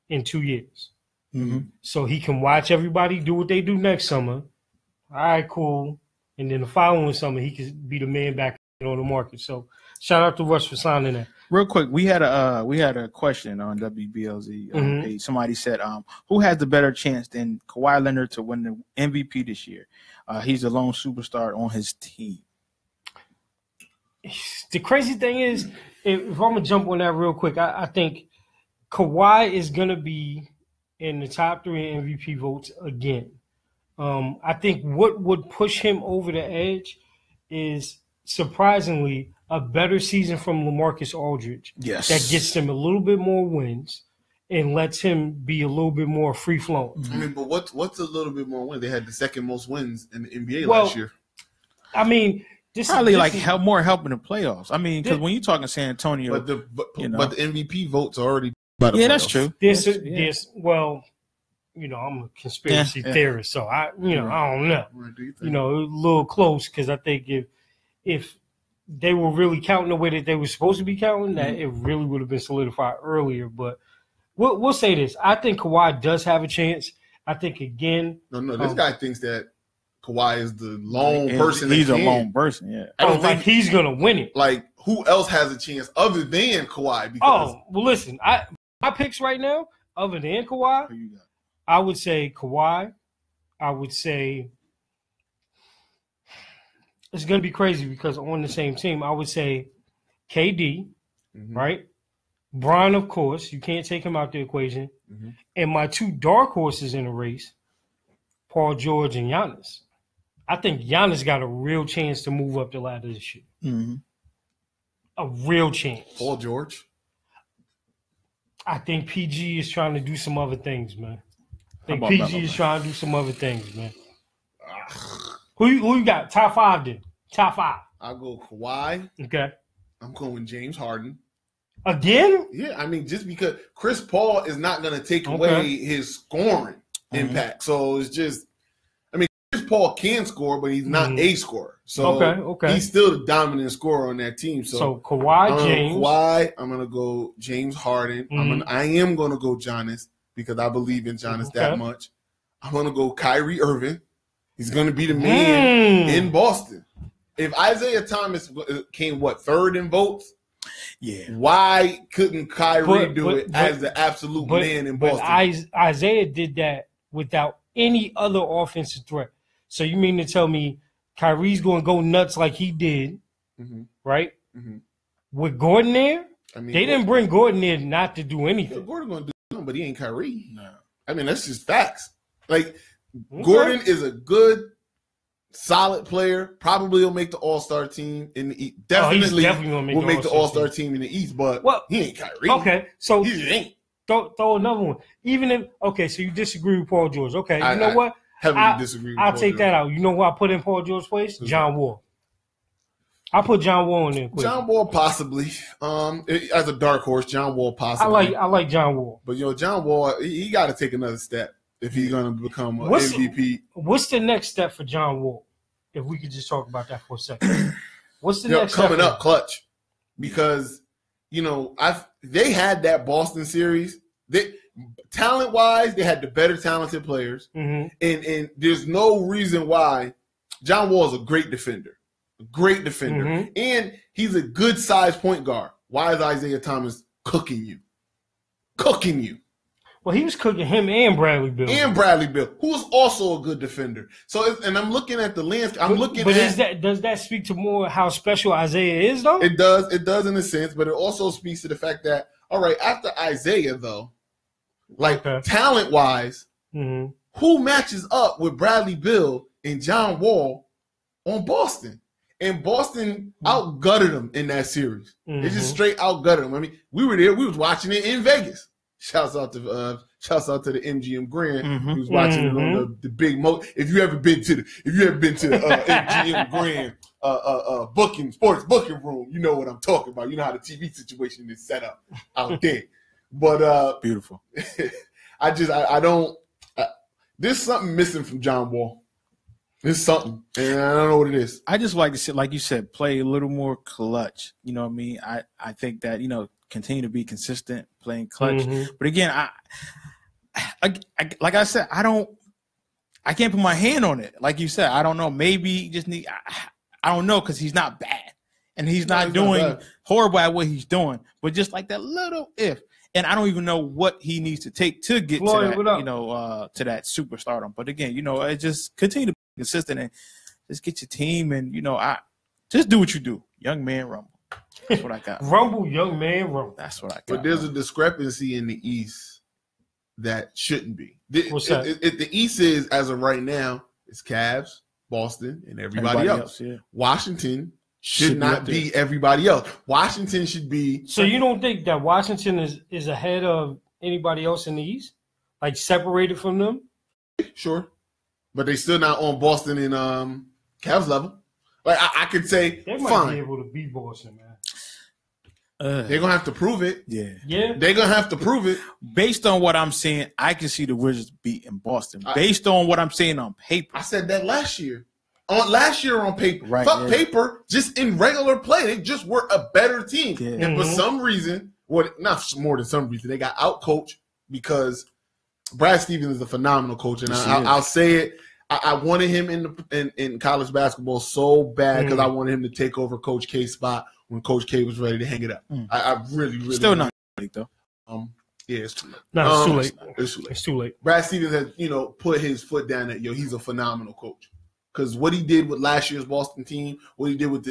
in 2 years. Mm-hmm. So he can watch everybody do what they do next summer. All right, cool. And then the following summer, he could be the man back on the market. So shout out to Russ for signing that. Real quick, we had a question on WBLZ page. Somebody said, who has the better chance than Kawhi Leonard to win the MVP this year? He's the lone superstar on his team. The crazy thing is, if I'm going to jump on that real quick, I think Kawhi is going to be in the top 3 MVP votes again. I think what would push him over the edge is, surprisingly, a better season from LaMarcus Aldridge. Yes. That gets him a little bit more wins and lets him be a little bit more free-flowing. I mean, but what's a little bit more wins? They had the second most wins in the NBA last year. I mean, this probably is more help in the playoffs. I mean, because when you're talking San Antonio, but the MVP votes are already by the yeah, playoffs. That's true. Well, I'm a conspiracy theorist, so I don't know. A little close, because I think if they were really counting the way that they were supposed to be counting, that it really would have been solidified earlier. But we'll say this: I think Kawhi does have a chance. I think again. No, this guy thinks that Kawhi is the lone person. He's a lone person. Yeah, I don't think he's gonna win it. Like, who else has a chance other than Kawhi? Because Listen, my picks right now, other than Kawhi, who you got? I would say Kawhi. I would say it's going to be crazy because on the same team, I would say KD, right? Bron, of course. You can't take him out the equation. And my 2 dark horses in the race, Paul George and Giannis. I think Giannis got a real chance to move up the ladder this year. A real chance. Paul George? I think PG is trying to do some other things, man. I think PG is trying to do some other things, man. Who you got? Top 5 then. Top 5. I'll go Kawhi. Okay. I'm going James Harden. Again? Yeah, I mean, just because Chris Paul is not going to take away his scoring impact. So it's just, I mean, Chris Paul can score, but he's not a scorer. So he's still the dominant scorer on that team. So Kawhi, James. Kawhi, I'm going to go James Harden. I am going to go Giannis because I believe in Giannis that much. I'm going to go Kyrie Irving. He's going to be the man in Boston. If Isaiah Thomas came, 3rd in votes? Yeah. Why couldn't Kyrie do it as the absolute man in Boston? But Isaiah did that without any other offensive threat. So you mean to tell me Kyrie's going to go nuts like he did, right? With Gordon there? I mean, they didn't bring Gordon there not to do anything. Yeah, Gordon going to do something, but he ain't Kyrie. No. I mean, that's just facts. Like, Gordon is a good, solid player. Probably will make the All-Star team in the East. Definitely will make the All-Star team in the East, but he ain't Kyrie. Okay, so he just ain't. Throw another one. Even if so you disagree with Paul George. Okay, you know what? Heavily disagree with I'll Paul take George. that out. You know who I put in Paul George's place? John Wall. I put John Wall in there. John Wall possibly. As a dark horse, John Wall possibly. I like John Wall. But John Wall, he got to take another step if he's going to become an MVP. What's the next step for John Wall? If we could just talk about that for a second. What's the next coming step up clutch? Because they had that Boston series. Talent wise, they had the better talented players, and there's no reason why John Wall is a great defender, and he's a good sized point guard. Why is Isaiah Thomas cooking you? Well, he was cooking him and Bradley Beal. Who is also a good defender. So, and I'm looking at the landscape. Does that speak to more how special Isaiah is, though? It does. It does in a sense, but it also speaks to the fact that, all right, after Isaiah, though, talent-wise, who matches up with Bradley Beal and John Wall on Boston? And Boston outgutted them in that series. They just straight outgutted them. I mean, we were there. We was watching it in Vegas. Shouts out to the MGM Grand who was watching it on the big If you ever been to the MGM Grand sports booking room, you know what I'm talking about. You know how the TV situation is set up out there. But beautiful. I don't. There's something missing from John Wall. There's something, and I don't know what it is. I just like to see, like you said, play a little more clutch. You know what I mean? I think that, continue to be consistent, playing clutch. Mm-hmm. But again, I like I said, I can't put my hand on it. Like you said, I don't know. Maybe you just need. I don't know, because he's not bad, and he's not doing horrible at what he's doing. But just like that little if. And I don't even know what he needs to take to get to that, to that superstardom. But again, it just continue to be consistent and just get your team, and just do what you do. Young man rumble. That's what I got. Rumble, young man, rumble. That's what I got. But there's a discrepancy in the East that shouldn't be. What's that? The East is, as of right now, it's Cavs, Boston, and everybody else. Yeah. Washington should not be everybody else. Washington should be. So you don't think that Washington is ahead of anybody else in the East? Like separated from them? Sure. But they still not on Boston and Cavs level. Like I could say, they might fine. be able to beat Boston, man. They're going to have to prove it. Yeah. They're going to have to prove it. Based on what I'm seeing, I can see the Wizards beating Boston. Based on what I'm seeing on paper. I said that last year. Last year on paper. Right, Fuck paper, just in regular play. They just were a better team. Yeah. And for some reason, not more than some reason, they got out-coached because Brad Stevens is a phenomenal coach. And I'll say it. I wanted him in college basketball so bad because I wanted him to take over Coach K's spot when Coach K was ready to hang it up. I really, really. Still not late, though. Yeah, it's too late. No, it's too late. It's too late. It's too late. Brad Stevens has, put his foot down that, he's a phenomenal coach. Because what he did with last year's Boston team, what he did with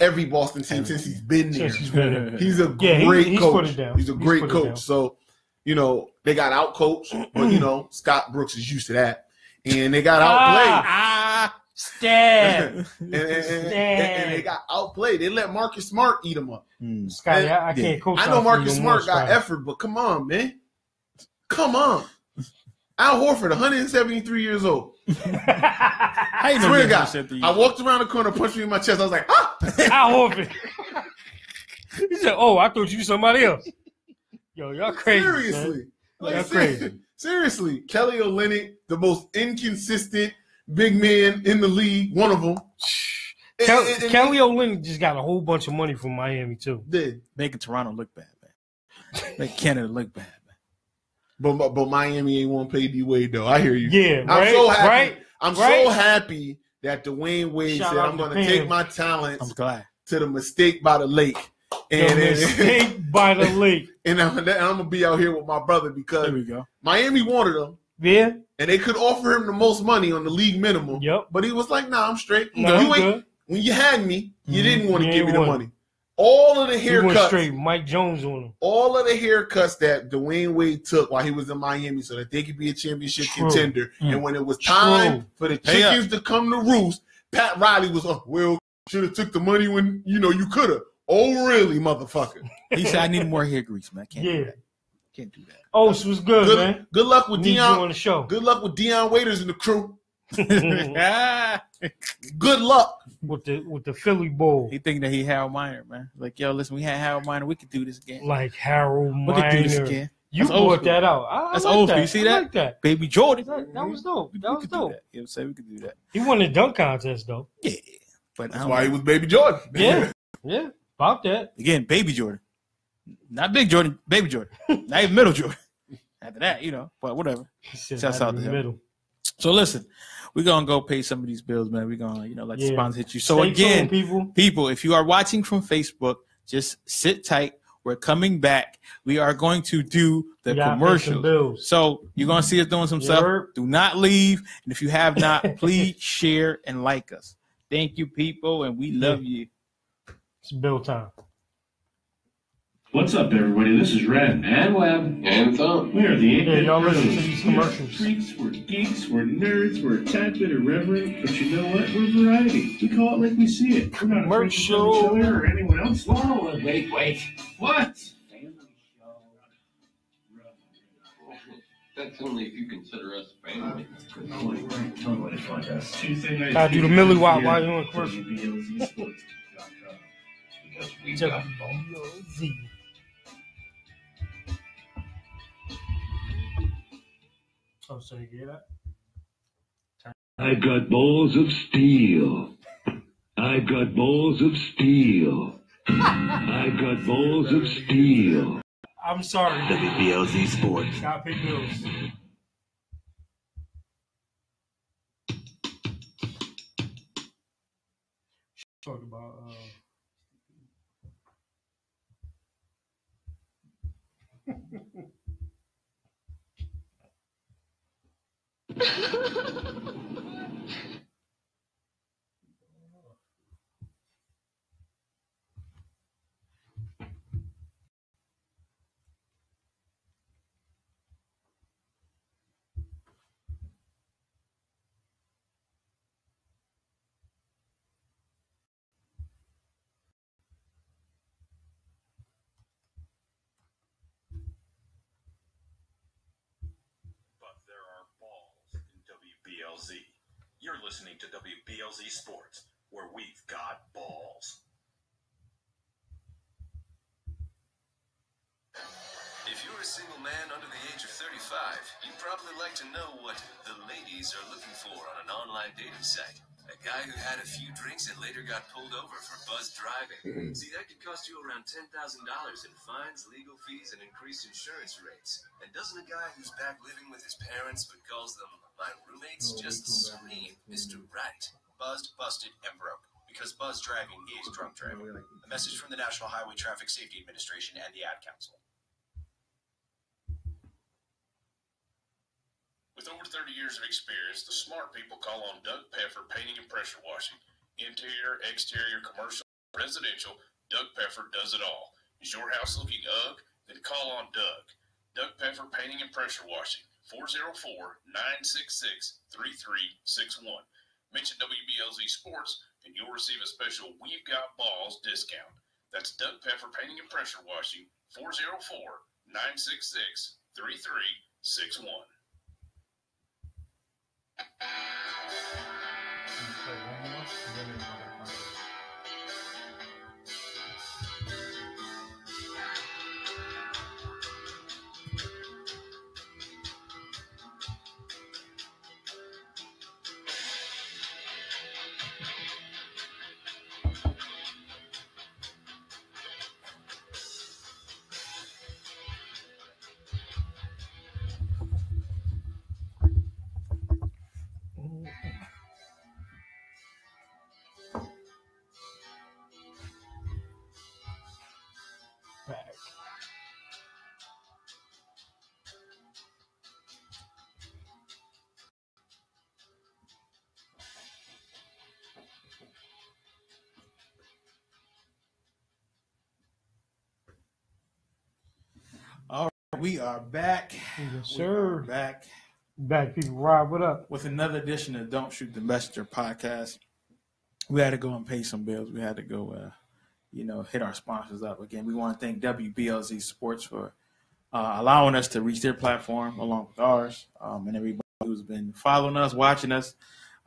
every Boston team since he's been there. He's a great coach. Put it down. He's a great coach. So, they got out coached, but Scott Brooks is used to that. And they got outplayed. Stab. and they got outplayed. They let Marcus Smart eat them up. Scotty, I can't coach. I know Marcus Smart got effort, but come on, man. Come on. Al Horford, 173 years old. How you swear to God, I walked around the corner, punched me in my chest. I was like, ah! Al Horford. He said, oh, I thought you somebody else. Yo, y'all crazy. Seriously. Y'all crazy. Seriously. Kelly Olynyk, the most inconsistent big man in the league, one of them. Kelly Olynyk just got a whole bunch of money from Miami, too. Did. Making Toronto look bad, man. Make Canada look bad. But Miami ain't want to pay D Wade though. I hear you. Yeah, I'm so happy. Right? I'm so happy that Dwayne Wade said, "I'm going to take my talents to the mistake by the lake." Mistake by the lake. And I'm going to be out here with my brother because there we go. Miami wanted him. Yeah. And they could offer him the most money on the league minimum. Yep. But he was like, "Nah, I'm straight. No, when you had me, you didn't want to give me the money." All of the haircuts, went straight Mike Jones on him. All of the haircuts that Dwayne Wade took while he was in Miami, so that they could be a championship contender. And when it was time for the chickens to come to roost, Pat Riley was, should have took the money when you could have. Oh, really, motherfucker? He said, "I need more hair grease, man. I can't do that. Can't do that." Oh, this was good, man. Good luck with Deion on the show. Good luck with Deion Waiters and the crew. Good luck with the Philly Bowl. He think that he Harold Miner, man. Like, yo, listen, we had Harold Miner. We could do this again. Like Harold Miner. We could do this again. You brought that out. That's old school. You see that? I like that. Baby Jordan. That was dope. That was dope. You know, say we could do that. He won the dunk contest though. Yeah, but that's why he was Baby Jordan. Yeah, about that. Again, Baby Jordan, not Big Jordan. Baby Jordan, not even Middle Jordan. After that, but whatever. Shouts out to him. Middle. So listen, we're gonna go pay some of these bills, man. We're gonna, let the sponsor hit you. So Stay again, tuned, people, if you are watching from Facebook, just sit tight. We're coming back. We are going to do the commercials. So you're gonna see us doing some stuff. Do not leave, and if you have not, please share and like us. Thank you, people, and we love you. It's bill time. What's up, everybody? This is Red and Web and Thumb. We are the y'all listen to these commercials. We're freaks, we're geeks, we're nerds, we're a tad bit irreverent, but you know what? We're variety. We call it like we see it. We're not afraid to tell each other or anyone else. Whoa, wait. What? That's only if you consider us family. Totally like us. Tuesday night. Gotta do the Millie Watt while you're on commercial. Because we got both. Oh, so you get that? I've got balls of steel. I've got balls of steel. I've got balls of steel. I'm sorry. WBLZ Sports. Gotta pay bills. Talk about WBLZ. You're listening to WBLZ Sports, where we've got balls. If you're a single man under the age of 35, you'd probably like to know what the ladies are looking for on an online dating site. A guy who had a few drinks and later got pulled over for buzz driving. See, that could cost you around $10,000 in fines, legal fees, and increased insurance rates. And doesn't a guy who's back living with his parents but calls them my roommates just scream Mr. Right? Buzzed, busted, and broke. Because buzz driving is drunk driving. A message from the National Highway Traffic Safety Administration and the Ad Council. With over 30 years of experience, the smart people call on Doug Peffer Painting and Pressure Washing. Interior, exterior, commercial, residential, Doug Peffer does it all. Is your house looking ugly? Then call on Doug. Doug Peffer Painting and Pressure Washing, 404-966-3361. Mention WBLZ Sports and you'll receive a special We've Got Balls discount. That's Doug Peffer Painting and Pressure Washing, 404-966-3361. All right, we are back. Yes, sir. Back people. Rob, what up? with another edition of Don't Shoot the Messenger podcast. We had to go and pay some bills. We had to go, hit our sponsors up again. We want to thank WBLZ Sports for allowing us to reach their platform along with ours, and everybody who's been following us, watching us.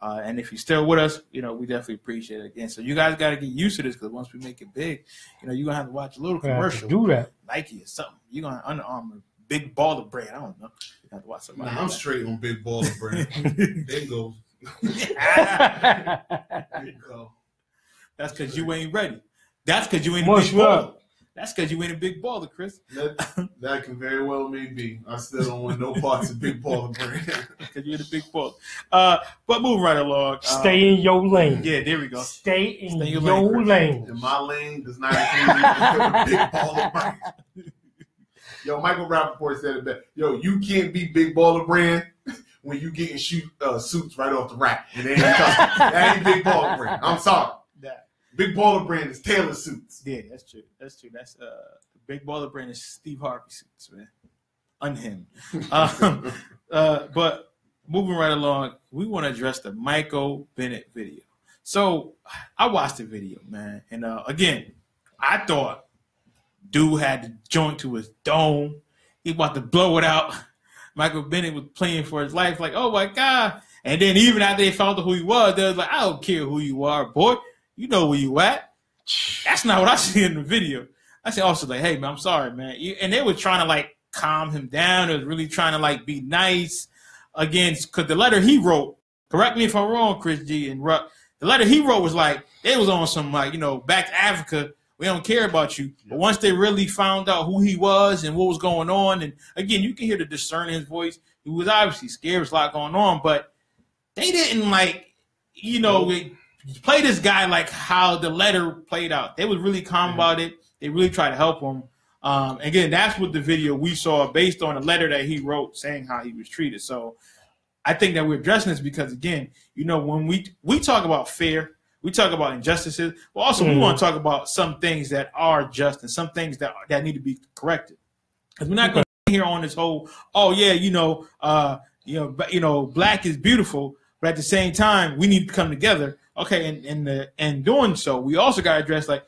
And if you're still with us, we definitely appreciate it again. So you guys got to get used to this because once we make it big, you're going to have to watch a little commercial. Do that. Nike or something. You're going to Under Armour, Big Baller Brand. I don't know. You have to watch something. Nah, I'm straight on Big Baller Brand. Bingo. Bingo. That's because you ain't ready. That's because you ain't a Much big baller. love. That's because you ain't a big baller, Chris. That can very well may be. I still don't want no parts of Big Baller Brand. Because you're the big baller. But moving right along. Stay in your lane. Yeah, there we go. Stay in your lane, lane. And my lane does not include Big Baller Brand. Yo, Michael Rappaport said it best. Yo, you can't be Big Baller Brand when you getting suits right off the rack. And they ain't that ain't Big Baller Brand. I'm sorry. Big Baller Brand is Taylor suits. Yeah, that's true. That's the Big Baller Brand is Steve Harvey suits, man. Unhinged. But moving right along, we want to address the Michael Bennett video. So I watched the video, man. And again, I thought dude had the joint to his dome. He about to blow it out. Michael Bennett was playing for his life, like, oh my God. And then even after they found out who he was, they was like, I don't care who you are, boy. You know where you at. That's not what I see in the video. I said also like, hey man, I'm sorry, man. And they were trying to like calm him down. They was really trying to like be nice. again, because the letter he wrote, correct me if I'm wrong, Chris G and Ruck, the letter he wrote was like, they was on some like, back to Africa, we don't care about you. But once they really found out who he was and what was going on, and again, you can hear the discern in his voice. He was obviously scared. There's a lot going on, but they didn't play this guy like how the letter played out. They was really calm about it. They really tried to help him. Again, that's what the video we saw based on a letter that he wrote saying how he was treated. So I think that we're addressing this because, again, when we talk about fair, we talk about injustices, but also we want to talk about some things that are just and some things that need to be corrected. Because we're not going to hear on this whole, black is beautiful, but at the same time, we need to come together. Okay, and doing so, we also got to address like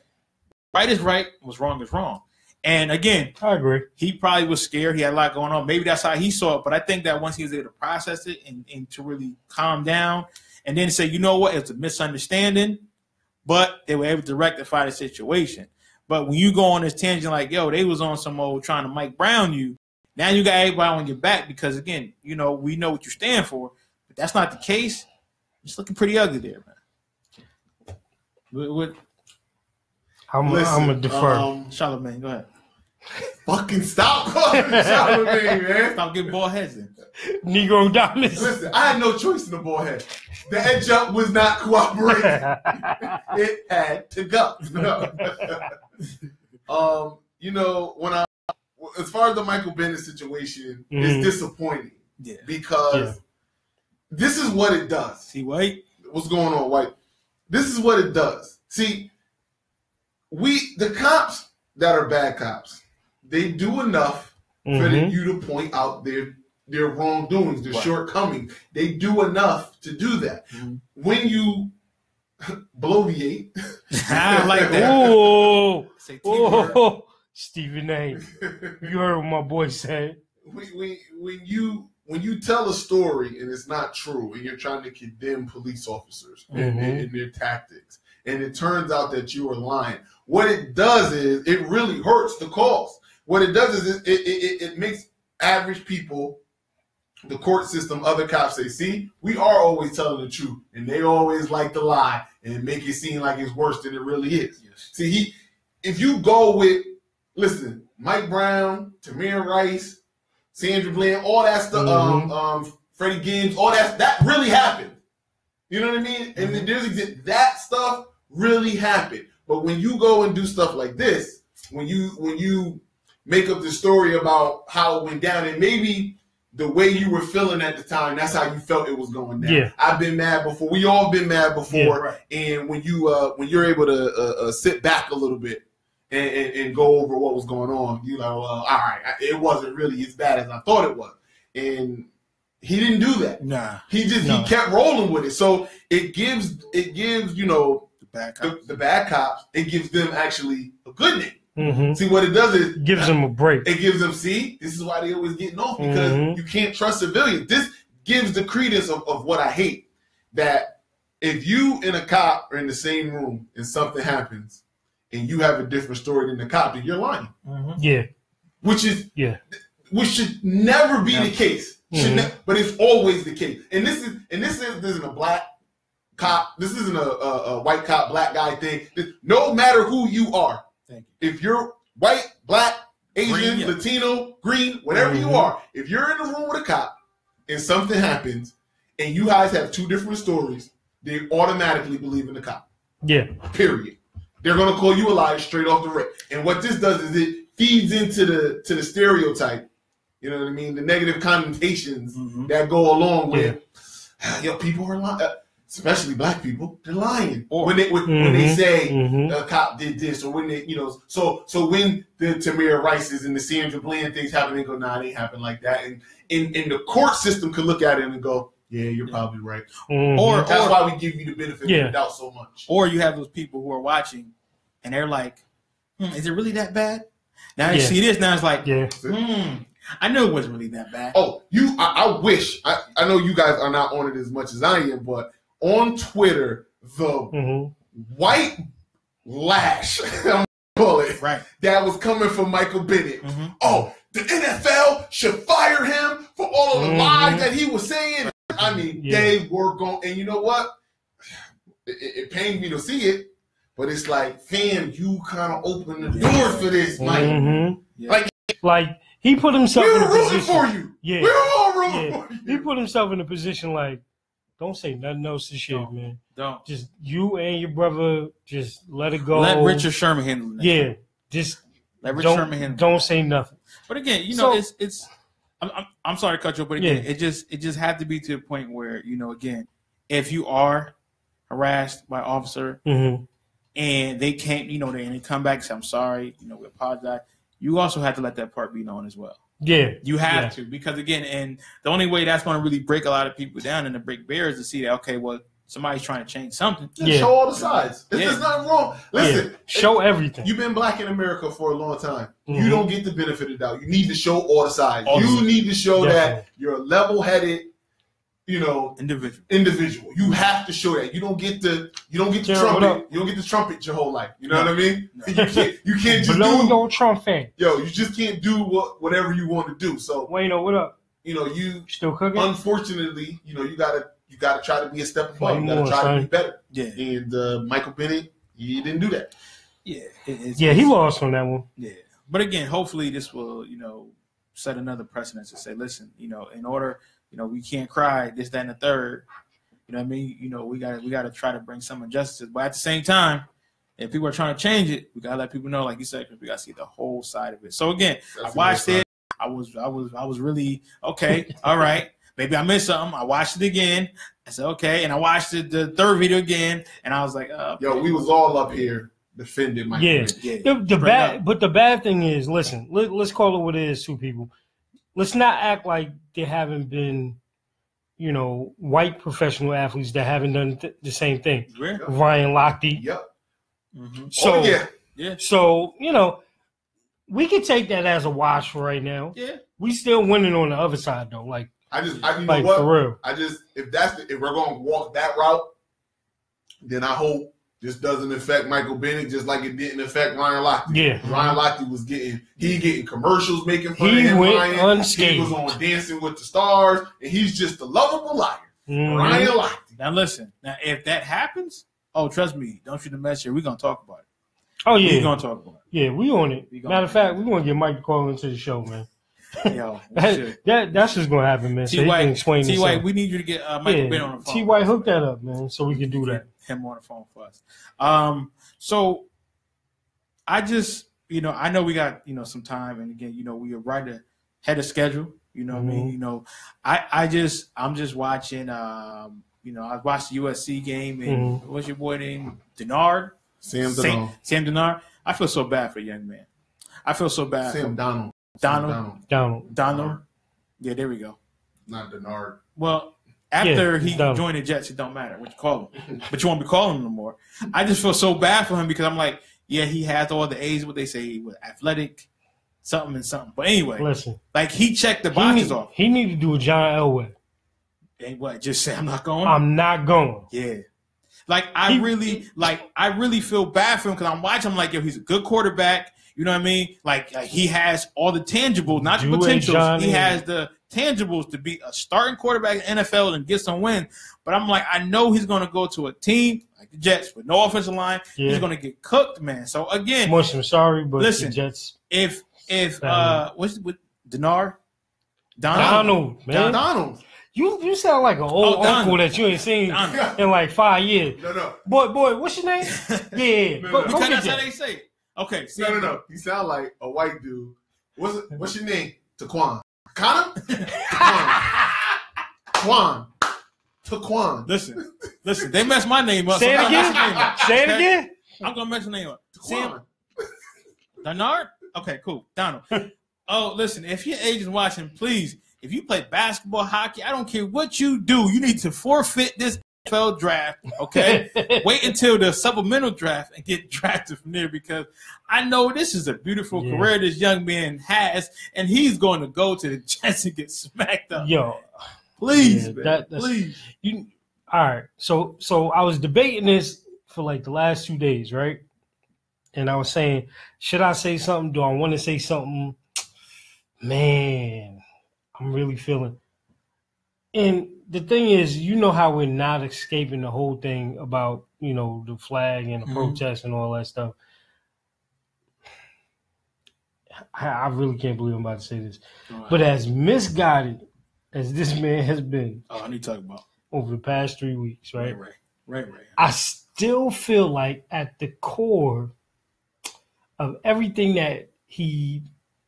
right is right, what's wrong is wrong. And again, I agree. He probably was scared. He had a lot going on. Maybe that's how he saw it. But I think that once he was able to process it and to really calm down and then say, you know what, it's a misunderstanding, but they were able to rectify the situation. But when you go on this tangent like, yo, they was on some old trying to Mike Brown you, now you got everybody on your back because, again, we know what you stand for. But that's not the case. It's looking pretty ugly there, man. I'm going to defer. Charlamagne, go ahead. Fucking stop calling me Charlamagne, man. Stop getting bald heads in. Negro dominance. Listen, I had no choice in the ball head. The head jump was not cooperating. It had to go. When as far as the Michael Bennett situation, it's disappointing. Yeah. Because this is what it does. See, White? What's going on, White? This is what it does. See, the cops that are bad cops, they do enough for you to point out their wrongdoings, their shortcomings. They do enough to do that. When you bloviate, I like that. Oh, Stephen A. You heard what my boy said. When you tell a story and it's not true, and you're trying to condemn police officers and their tactics, and it turns out that you are lying, what it does is it really hurts the cause. What it does is it makes average people, the court system, other cops say, see, we are always telling the truth, and they always like to lie and make it seem like it's worse than it really is. Yes. See, if you go with, listen, Mike Brown, Tamir Rice, Sandra Bland, all that stuff, Freddie Gibbs, all that really happened. You know what I mean? And that stuff really happened. But when you go and do stuff like this, when you make up the story about how it went down, and maybe the way you were feeling at the time, that's how you felt it was going down. Yeah. I've been mad before. We all been mad before. Yeah, right. And when you're able to sit back a little bit and go over what was going on, you're like, well, all right, it wasn't really as bad as I thought it was. And he didn't do that. Nah. He kept rolling with it. So it gives the bad cops, it gives them actually a good name. See, what it does is gives them a break. It gives them, this is why they always getting off, because you can't trust civilians. This gives the credence of what I hate, that if you and a cop are in the same room and something happens and you have a different story than the cop, then you're lying. Yeah. Which should never be the case. But it's always the case. And this isn't a black cop. This isn't a white cop, black guy thing. No matter who you are, if you're white, black, Asian, green, Latino, green, whatever you are, if you're in a room with a cop and something happens and you guys have two different stories, they automatically believe in the cop. Yeah. Period. They're going to call you a liar straight off the rip. And what this does is it feeds into the stereotype. You know what I mean? The negative connotations that go along with, people are lying. Especially black people, they're lying when they say a cop did this, or when they, so when the Tamir Rices and the Sandra Bland things happen, they go, nah, it ain't happen like that. And the court system could look at it and go, yeah, you're probably right. Or that's why we give you the benefit of the doubt so much. Or you have those people who are watching and they're like, is it really that bad? Now you see this, now it's like, I know it wasn't really that bad. Oh, I wish, I know you guys are not on it as much as I am, but on Twitter, the white lash, I'm call it, that was coming from Michael Bennett. Oh, the NFL should fire him for all of the lies that he was saying. I mean, they were going, and you know what? It pains me to see it, but it's like, fam, you kind of opened the doors for this, Mike. Like he put himself in a position. For you. Yeah. We're all rooting for you. He put himself in a position like, don't say nothing else this year, man. Don't. Just you and your brother, just let it go. Let Richard Sherman handle it. Yeah. Just let Richard Sherman handle it. Don't say nothing. But again, you know, it's I'm sorry to cut you off, but again, it just had to be to a point where, you know, again, if you are harassed by an officer and they can't, you know, they come back and say, I'm sorry, you know, we apologize. You also have to let that part be known as well. Yeah. You have to, because again, and the only way that's going to really break a lot of people down and to break barriers is to see that, okay, well, somebody's trying to change something. Show all the sides. There's nothing wrong. Listen. Show everything. You've been black in America for a long time. You don't get the benefit of the doubt. You need to show all the sides. You need to show that you're a level-headed, you know, individual. You have to show that. You don't get the trumpet. You don't get the trumpet your whole life. You know what I mean? You can't just no trumpet. Yo, you just can't do whatever you want to do. So Wayno, what up? You know, you still cooking? Unfortunately, you know, you gotta try to be a step above. You gotta try to be better. Yeah. And Michael Bennett, he didn't do that. Yeah. He lost on that one. Yeah. But again, hopefully this will, you know, set another precedent to say, listen, you know, in order, you know, we can't cry this, that, and the third. You know what I mean? You know, we gotta try to bring some injustices. But at the same time, if people are trying to change it, we gotta let people know, like you said, because we gotta see the whole side of it. So again, I watched it. I was really okay. All right. Maybe I missed something. I watched it again. I said, okay. And I watched the third video again. And I was like, yo, we was all up here defending my But the bad thing is, listen, let's call it what it is, two people. Let's not act like there haven't been, you know, white professional athletes that haven't done the same thing. Yeah. Ryan Lochte. Yep. Mm-hmm. So, So, you know, we can take that as a wash for right now. Yeah. We still winning on the other side, though. Like, you know what? For real. If we're going to walk that route, then I hope this doesn't affect Michael Bennett just like it didn't affect Ryan Lochte. Yeah. Ryan Lochte was getting commercials making fun of him. He was on Dancing with the Stars, and he's just a lovable liar. Ryan Lochte. Now listen, if that happens, trust me, don't shoot the mess here. We're gonna talk about it. Oh yeah, we're gonna talk about it. Yeah, we on it. Matter of fact, we're gonna get Mike to call into the show, man. Yo, that's just gonna happen, man. T. White, we need you to get Michael Bennett on the phone. T. White, hook that up, man, so we can do that. Him on the phone for us. So I just, you know, I know we got, you know, some time, and again, you know, we are right ahead of schedule. You know what I mean? You know, I'm just watching. You know, I watched the USC game, and what's your boy name? Denard. Sam Denard. I feel so bad for a young man. I feel so bad. Sam Donald. Donald. Yeah, there we go. Not Denard. Well, after he joined the Jets, it don't matter what you call him. But you won't be calling him no more. I just feel so bad for him because I'm like, yeah, he has all the A's, what they say, he was athletic, something and something. But anyway, listen, like he checked the boxes off. He need to do a John Elway. And what? Just say I'm not going? I'm not going. Yeah. Like I really feel bad for him because I'm watching him like, yo, he's a good quarterback. You know what I mean? Like he has all the tangibles, not the potentials. He has the tangibles to be a starting quarterback in the NFL and get some wins. But I'm like, I know he's going to go to a team like the Jets with no offensive line. Yeah. He's going to get cooked, man. So again, I'm sorry, but listen, the Jets. If what's with Denard? Donald, man. Donald. You sound like an old uncle that you ain't seen in like 5 years. No. Boy, what's your name? Yeah. Because that's how they say it. Okay. No. You sound like a white dude. What's your name? Taquan. Connor? Taquan. Listen. They messed my name up. Say it again. Say it again. I'm gonna mess your name up. Sam. Denard? Okay, cool. Donald. Oh, listen. If your agent's watching, please. If you play basketball, hockey, I don't care what you do. You need to forfeit this NFL draft, okay? Wait until the supplemental draft and get drafted from there because I know this is a beautiful career this young man has, and he's going to go to the Jets and get smacked up. Yo, please, man, please. All right, so I was debating this for like the last 2 days, right? And I was saying, should I say something? Do I want to say something? Man. I'm really feeling. And the thing is, you know how we're not escaping the whole thing about, the flag and the protest and all that stuff. I really can't believe I'm about to say this. Right. But as misguided as this man has been I need to talk about over the past 3 weeks, right? Right. I still feel like at the core of everything that he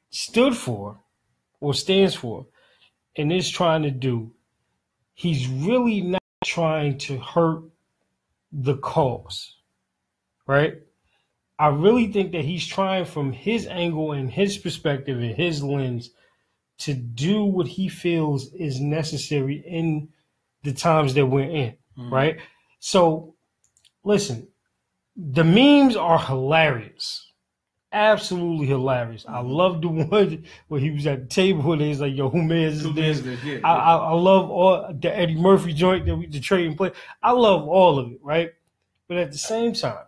stood for or stands for and is trying to do, he's really not trying to hurt the cause, right? I really think that he's trying from his angle and his perspective and his lens to do what he feels is necessary in the times that we're in, right? So, listen, the memes are hilarious. Absolutely hilarious. I love the one where he was at the table and he's like, yo, who is this? Yeah. I love all the Eddie Murphy joint that we the trade and play. I love all of it, right? But at the same time,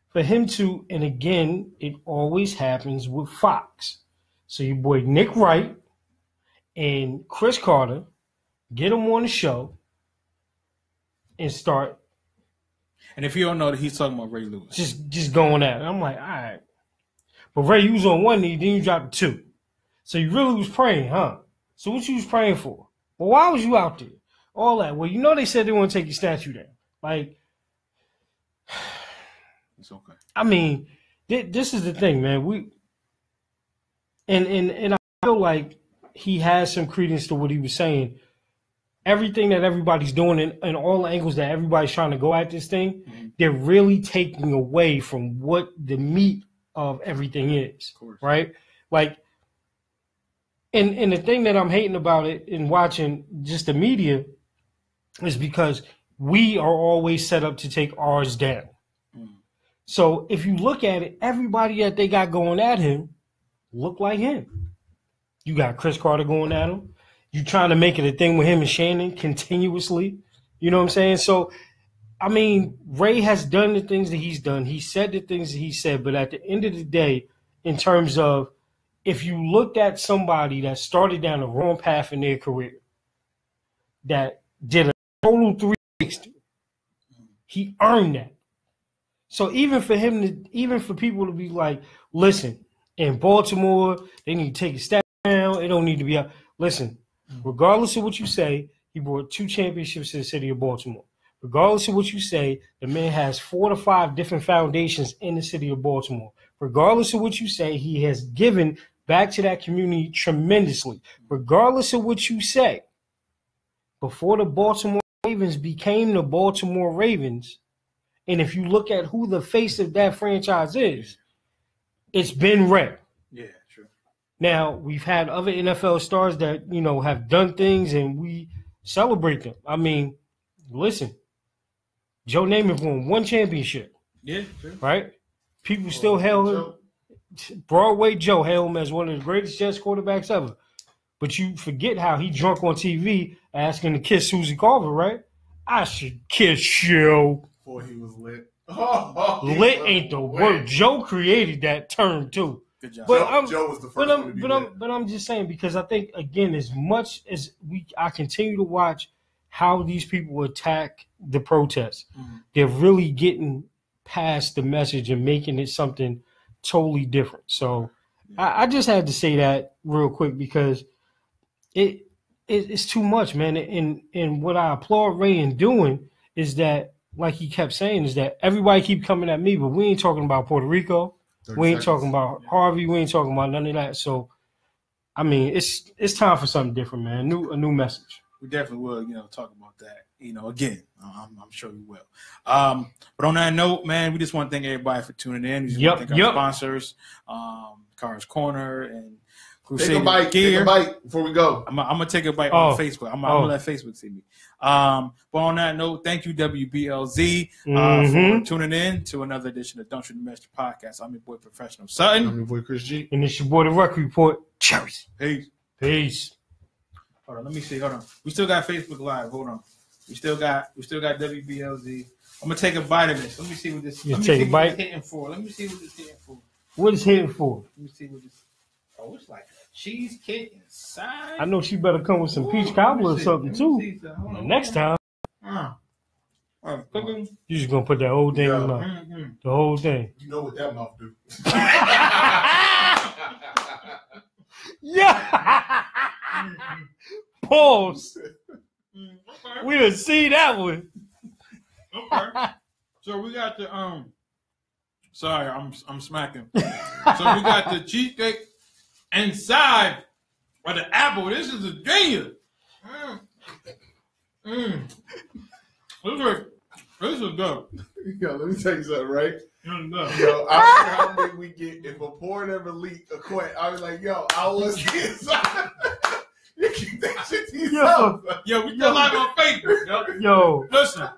for him to, and again, it always happens with Fox. So your boy Nick Wright and Chris Carter get him on the show and start. And if you don't know that he's talking about Ray Lewis. Just going at it. I'm like, all right. But Ray, you was on one knee, then you dropped two. So you really was praying, huh? So what you was praying for? Well, why was you out there? All that. Well, they said they want to take your statue down. Like, it's okay. I mean, this is the thing, man. And I feel like he has some credence to what he was saying. Everything that everybody's doing and all the angles that everybody's trying to go at this thing, they're really taking away from what the meat of everything is, right? Like, and the thing that I'm hating about it in watching just the media is because we are always set up to take ours down. So if you look at it, everybody that they got going at him look like him. You got Chris Carter going at him. You trying to make it a thing with him and Shannon continuously. You know what I'm saying? So, I mean, Ray has done the things that he's done. He said the things that he said. But at the end of the day, in terms of if you looked at somebody that started down the wrong path in their career, that did a total 360, he earned that. So even for people to be like, listen, in Baltimore, they need to take a step down. It don't need to be out. Listen, regardless of what you say, he brought 2 championships to the city of Baltimore. Regardless of what you say, the man has 4 to 5 different foundations in the city of Baltimore. Regardless of what you say, he has given back to that community tremendously. Regardless of what you say, before the Baltimore Ravens became the Baltimore Ravens, and if you look at who the face of that franchise is, it's been Ray. Yeah, true. Now, we've had other NFL stars that, have done things and we celebrate them. I mean, listen, Joe Namath won 1 championship. Yeah, true. Right? People still hail him. Broadway Joe hail him as one of the greatest Jets quarterbacks ever. But you forget how he drunk on TV asking to kiss Susie Carver, right? I should kiss you. Before he was lit. Lit ain't the word. Joe created that term too. Good job. But Joe was the first one to be lit. But I'm just saying, because I think, again, as much as I continue to watch how these people attack the protests, they're really getting past the message and making it something totally different. So I just had to say that real quick because it's too much, man. And what I applaud Ray in doing is that, like he kept saying, is that everybody keep coming at me, but we ain't talking about Puerto Rico. We ain't talking about Harvey. We ain't talking about none of that. So, I mean, it's time for something different, man. A new message. We definitely will, talk about that. Again, I'm sure we will. But on that note, man, we just want to thank everybody for tuning in. We just want to thank our sponsors, Cars Corner and Crusader Take a bite before we go. I'm gonna take a bite on Facebook. I'm gonna let Facebook see me. But on that note, thank you WBLZ for tuning in to another edition of Don't Shoot the Messenger podcast. I'm your boy Professional Sutton. I'm your boy Chris G. And it's your boy The Record Report. Cherries. Peace. Hold on, let me see. Hold on. We still got Facebook Live. Hold on. We still got WBLZ. I'm gonna take a bite of this. Let me see what this. You take a bite. Hitting for. Let me see what this hitting for. What is hitting for? Let me see what this. Oh, it's like a cheesecake inside. I know she better come with some peach cobbler or something too. Next time. You just gonna put that whole thing in mouth. The whole thing. You know what that mouth do. Yeah. Pause. Okay. We done see that one. Okay. So we got the Sorry, I'm smacking. So we got the cheesecake inside of the apple. This is a genius. This is good. Yo, let me tell you something, right? This is good. Yo, I don't care how big we get. If a porn ever leak a quit, I was like, yo, I want to see inside. You keep that shit to yourself. Yo, we still live on Facebook. Yo. Listen.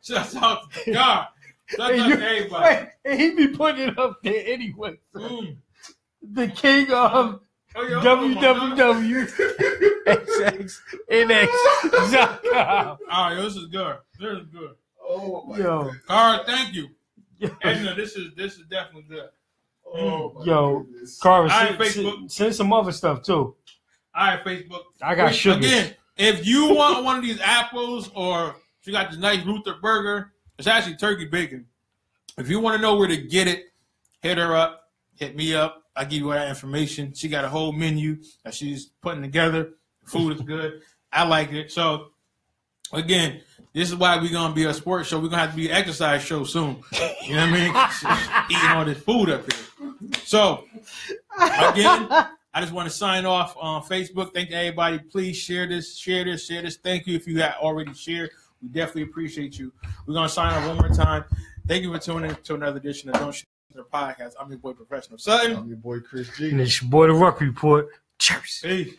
Shout out to God. Shout out to everybody. Wait, and he be putting it up there anyway. The king of www.xxnx.com. All right, this is good. This is good. Oh my God. Cara, thank you. Edna, this is definitely good. Yo, Cara, send some other stuff too. All right, Facebook. I got sugar. Again, if you want one of these apples or she got this nice Luther burger, it's actually turkey bacon. If you want to know where to get it, hit her up. Hit me up. I'll give you all that information. She got a whole menu that she's putting together. Food is good. I like it. So, again, this is why we're going to be a sports show. We're going to have to be an exercise show soon. You know what I mean? Eating all this food up here. So, again, I just want to sign off on Facebook. Thank everybody. Please share this. Thank you if you have already shared. We definitely appreciate you. We're going to sign off one more time. Thank you for tuning in to another edition of Don't Shoot the Podcast. I'm your boy, Professional Sutton. I'm your boy, Chris G. And it's your boy, The Ruck Report. Cheers. Peace.